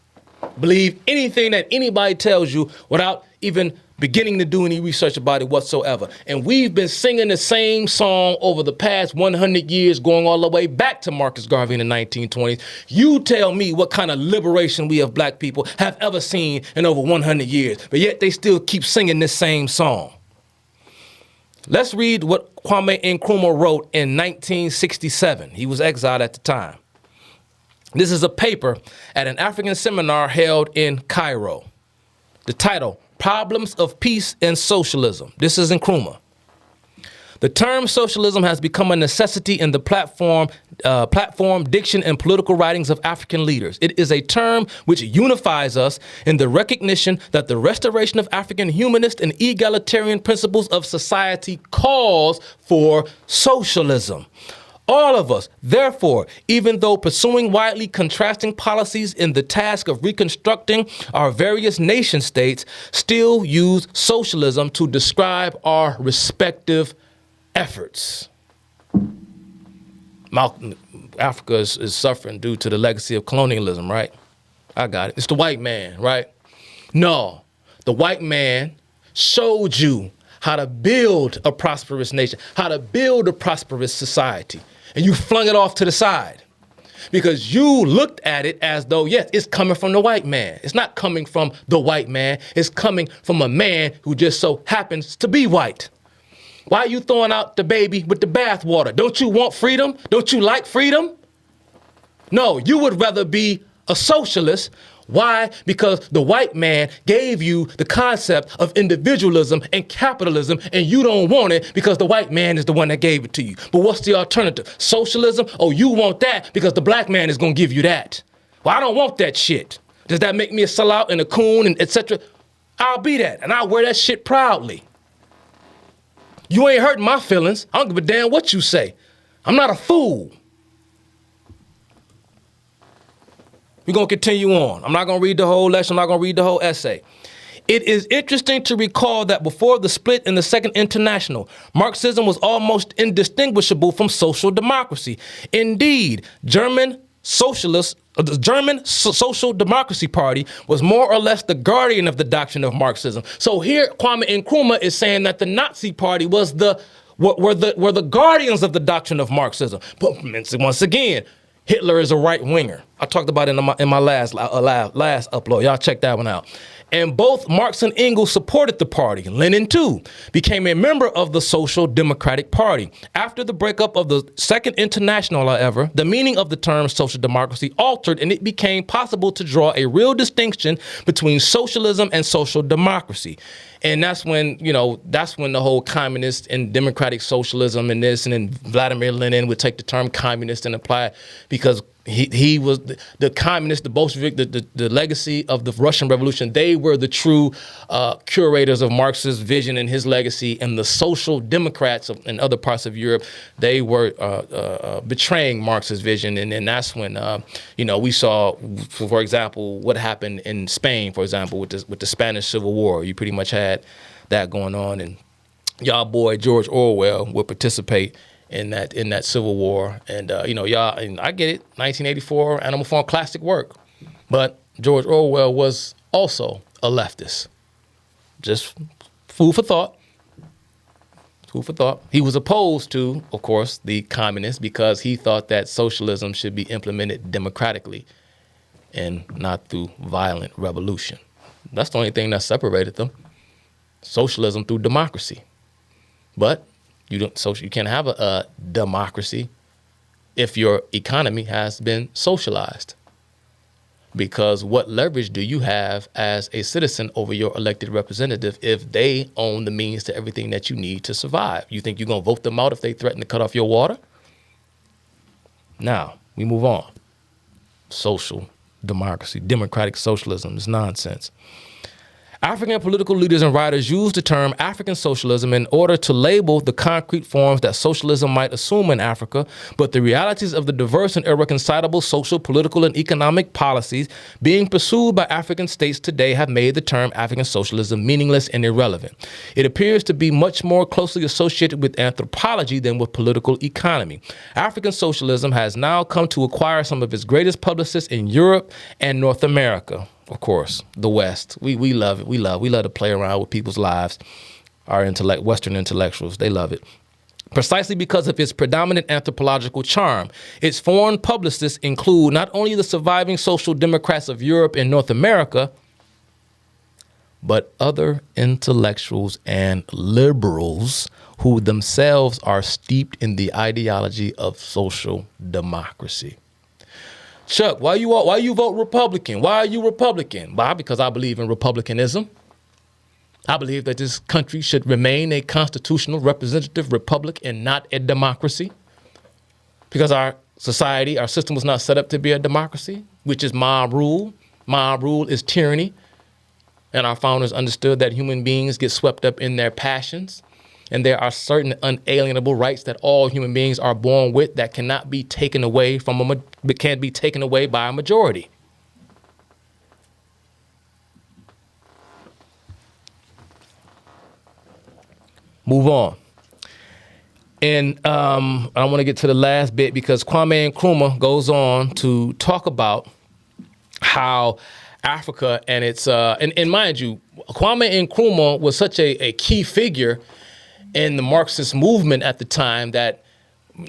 A: Believe anything that anybody tells you without even beginning to do any research about it whatsoever. And we've been singing the same song over the past 100 years, going all the way back to Marcus Garvey in the 1920s. You tell me what kind of liberation we of black people have ever seen in over 100 years, but yet they still keep singing this same song. Let's read what Kwame Nkrumah wrote in 1967. He was exiled at the time. This is a paper at an African seminar held in Cairo. The title, Problems of Peace and Socialism. This is Nkrumah. The term socialism has become a necessity in the platform, diction, and political writings of African leaders. It is a term which unifies us in the recognition that the restoration of African humanist and egalitarian principles of society calls for socialism. All of us, therefore, even though pursuing widely contrasting policies in the task of reconstructing our various nation states, still use socialism to describe our respective efforts. Africa is suffering due to the legacy of colonialism, right? I got it. It's the white man, right? No, the white man showed you how to build a prosperous nation, how to build a prosperous society. And you flung it off to the side because you looked at it as though, yes, it's coming from the white man. It's not coming from the white man. It's coming from a man who just so happens to be white. Why are you throwing out the baby with the bathwater? Don't you want freedom? Don't you like freedom? No, you would rather be a socialist. Why? Because the white man gave you the concept of individualism and capitalism, and you don't want it because the white man is the one that gave it to you. But what's the alternative? Socialism? Oh, you want that because the black man is going to give you that. Well, I don't want that shit. Does that make me a sellout and a coon and etc.? I'll be that, and I'll wear that shit proudly. You ain't hurting my feelings. I don't give a damn what you say. I'm not a fool. We're going to continue on. I'm not going to read the whole lecture. I'm not going to read the whole essay. It is interesting to recall that before the split in the Second International, Marxism was almost indistinguishable from social democracy. Indeed, the German Social Democracy Party was more or less the guardian of the doctrine of Marxism. So here, Kwame Nkrumah is saying that the Nazi Party were the guardians of the doctrine of Marxism. But once again, Hitler is a right-winger. I talked about it in my last upload. Y'all check that one out. And both Marx and Engels supported the party. Lenin, too, became a member of the Social Democratic Party. After the breakup of the Second International, however, the meaning of the term social democracy altered, and it became possible to draw a real distinction between socialism and social democracy. And that's when the whole communist and democratic socialism and this, and then Vladimir Lenin would take the term communist and apply it because he was the communist, the Bolshevik, the legacy of the Russian Revolution. They were the true curators of Marx's vision and his legacy, and the social democrats in other parts of Europe, they were betraying Marx's vision. And then that's when we saw, for example, what happened in Spain, for example, with the Spanish Civil War. You pretty much had that going on, and y'all boy George Orwell would participate in that Civil War. And y'all, and I get it, 1984, Animal Farm, classic work. But George Orwell was also a leftist. Just food for thought. Food for thought. He was opposed to, of course, the communists because he thought that socialism should be implemented democratically and not through violent revolution. That's the only thing that separated them. Socialism through democracy. But you can't have a democracy if your economy has been socialized. Because what leverage do you have as a citizen over your elected representative if they own the means to everything that you need to survive? You think you're going to vote them out if they threaten to cut off your water? Now, we move on. Social democracy, democratic socialism is nonsense. African political leaders and writers use the term African socialism in order to label the concrete forms that socialism might assume in Africa, but the realities of the diverse and irreconcilable social, political, and economic policies being pursued by African states today have made the term African socialism meaningless and irrelevant. It appears to be much more closely associated with anthropology than with political economy. African socialism has now come to acquire some of its greatest publicists in Europe and North America. Of course, the West. We love it. We love to play around with people's lives. Our Western intellectuals, they love it. Precisely because of its predominant anthropological charm. Its foreign publicists include not only the surviving social democrats of Europe and North America, but other intellectuals and liberals who themselves are steeped in the ideology of social democracy. Chuck, why you vote Republican? Why are you Republican? Why? Because I believe in republicanism. I believe that this country should remain a constitutional representative republic and not a democracy. Because our society, our system was not set up to be a democracy, which is mob rule. Mob rule is tyranny. And our founders understood that human beings get swept up in their passions. and there are certain unalienable rights that all human beings are born with that cannot be taken away can't be taken away by a majority. Move on. And I want to get to the last bit because Kwame Nkrumah goes on to talk about how Africa and its and mind you, Kwame Nkrumah was such a key figure in the Marxist movement at the time that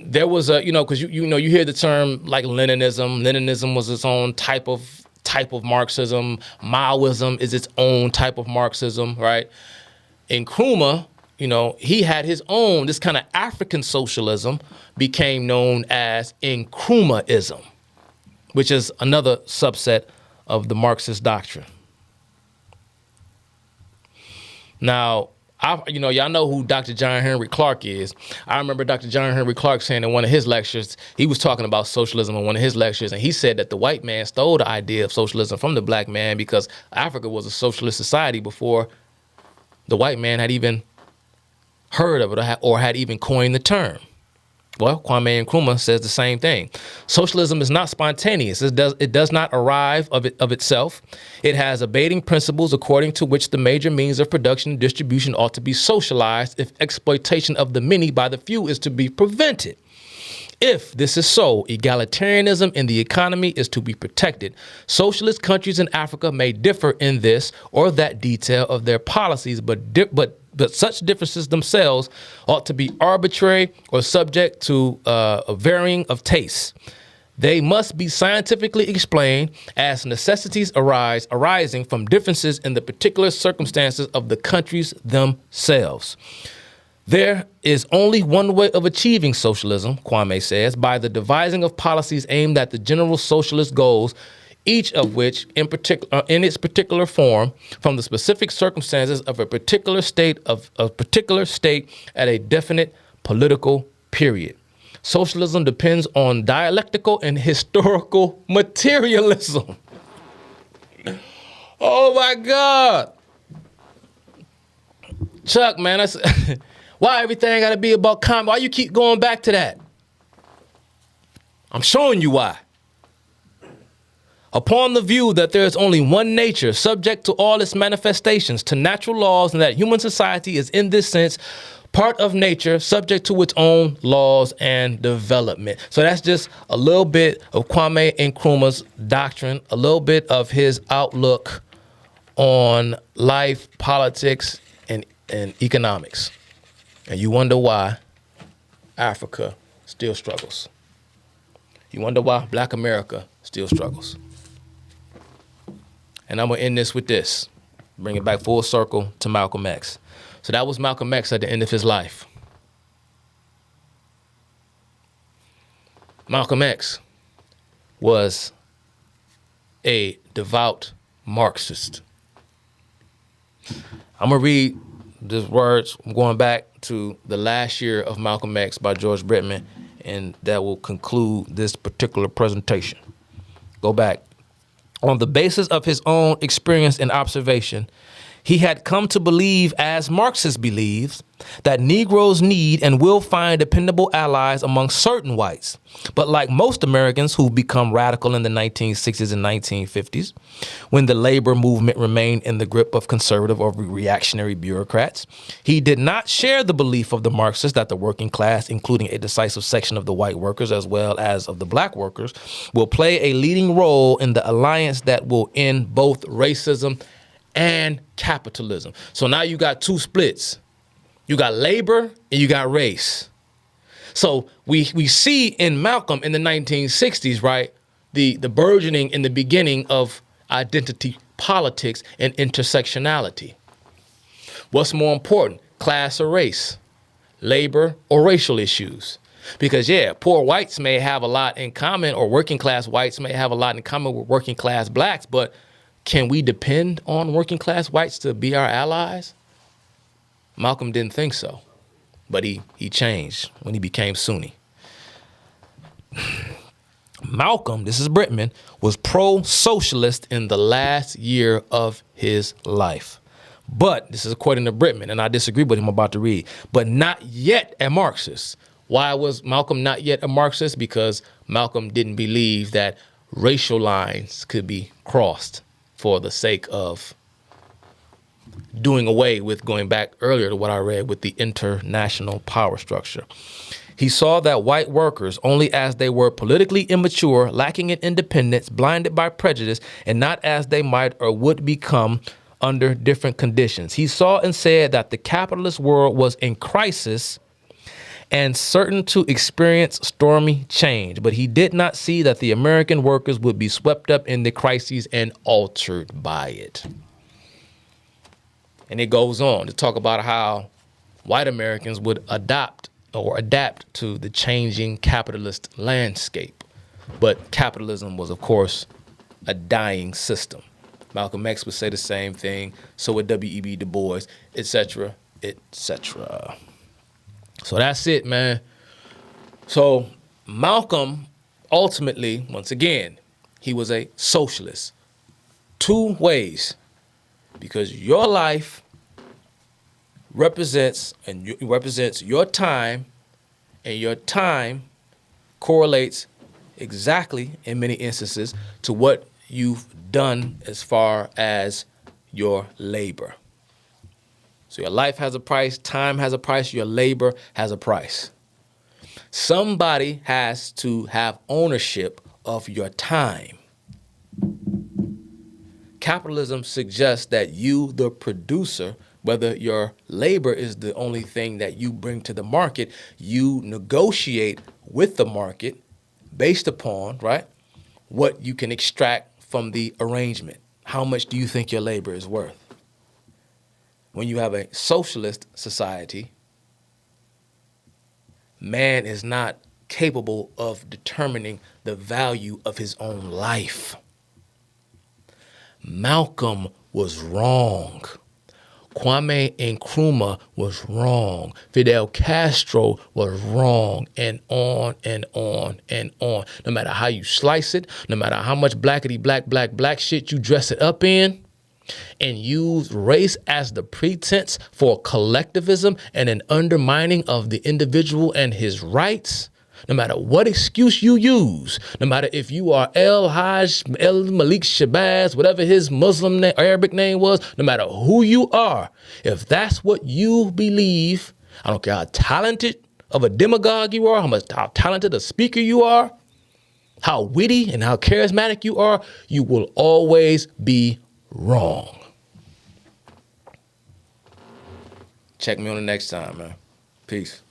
A: there was a, because you hear the term like Leninism. Leninism was its own type of Marxism. Maoism is its own type of Marxism, right? Nkrumah, he had his own, this kind of African socialism became known as Nkrumahism, which is another subset of the Marxist doctrine. Now, y'all know who Dr. John Henry Clarke is. I remember Dr. John Henry Clarke saying in one of his lectures, he was talking about socialism in one of his lectures, and he said that the white man stole the idea of socialism from the black man because Africa was a socialist society before the white man had even heard of it or had even coined the term. Well, Kwame Nkrumah says the same thing. Socialism is not spontaneous. It does not arrive of itself. It has abating principles according to which the major means of production and distribution ought to be socialized if exploitation of the many by the few is to be prevented. If this is so, egalitarianism in the economy is to be protected. Socialist countries in Africa may differ in this or that detail of their policies, but such differences themselves ought to be arbitrary or subject to a varying of tastes. They must be scientifically explained as necessities arising from differences in the particular circumstances of the countries themselves. There is only one way of achieving socialism, Kwame says, by the devising of policies aimed at the general socialist goals, each of which, in its particular form, from the specific circumstances of a particular state at a definite political period. Socialism depends on dialectical and historical materialism. Oh my God, Chuck, man, that's why everything got to be about comedy? Why you keep going back to that? I'm showing you why. Upon the view that there is only one nature, subject to all its manifestations, to natural laws, and that human society is in this sense part of nature, subject to its own laws and development. So that's just a little bit of Kwame Nkrumah's doctrine, a little bit of his outlook on life, politics, and economics. And you wonder why Africa still struggles. You wonder why Black America still struggles. And I'm going to end this with this, bring it back full circle to Malcolm X. So that was Malcolm X at the end of his life. Malcolm X was a devout Marxist. I'm going to read these words. I'm going back to The Last Year of Malcolm X by George Bretman, and that will conclude this particular presentation. Go back. On the basis of his own experience and observation, he had come to believe, as Marxist believes, that Negroes need and will find dependable allies among certain whites. But like most Americans who become radical in the 1960s and 1950s, when the labor movement remained in the grip of conservative or reactionary bureaucrats, he did not share the belief of the Marxists that the working class, including a decisive section of the white workers as well as of the black workers, will play a leading role in the alliance that will end both racism and capitalism. So now you got two splits. You got labor and you got race. So we see in Malcolm in the 1960s, right, the burgeoning in the beginning of identity politics and intersectionality. What's more important, class or race, labor or racial issues? Because, yeah, poor whites may have a lot in common, or working class whites may have a lot in common with working class blacks, but can we depend on working class whites to be our allies? Malcolm didn't think so, but he changed when he became Sunni. Malcolm, this is Bretman, was pro-socialist in the last year of his life. But this is according to Brittman, and I disagree with him about to read, but not yet a Marxist. Why was Malcolm not yet a Marxist? Because Malcolm didn't believe that racial lines could be crossed for the sake of doing away with, going back earlier to what I read, with the international power structure. He saw that white workers, only as they were politically immature, lacking in independence, blinded by prejudice, and not as they might or would become under different conditions. He saw and said that the capitalist world was in crisis and certain to experience stormy change, but he did not see that the American workers would be swept up in the crises and altered by it. And it goes on to talk about how white Americans would adapt to the changing capitalist landscape. But capitalism was, of course, a dying system. Malcolm X would say the same thing, so would W.E.B. Du Bois, etc., etc. So that's it, man. So Malcolm, ultimately, once again, he was a socialist. Two ways. Because your life represents your time, and your time correlates exactly, in many instances, to what you've done as far as your labor. So your life has a price, time has a price, your labor has a price. Somebody has to have ownership of your time. Capitalism suggests that you, the producer, whether your labor is the only thing that you bring to the market, you negotiate with the market based upon, right, what you can extract from the arrangement. How much do you think your labor is worth? When you have a socialist society, man is not capable of determining the value of his own life. Malcolm was wrong. Kwame Nkrumah was wrong. Fidel Castro was wrong, and on and on and on. No matter how you slice it, no matter how much blackety black shit you dress it up in, and use race as the pretense for collectivism and an undermining of the individual and his rights, no matter what excuse you use, no matter if you are Hajj, Malik, Shabazz, whatever his Muslim name, Arabic name was, no matter who you are, if that's what you believe, I don't care how talented of a demagogue you are, how talented a speaker you are, how witty and how charismatic you are, you will always be wrong. Check me on the next time, man. Peace.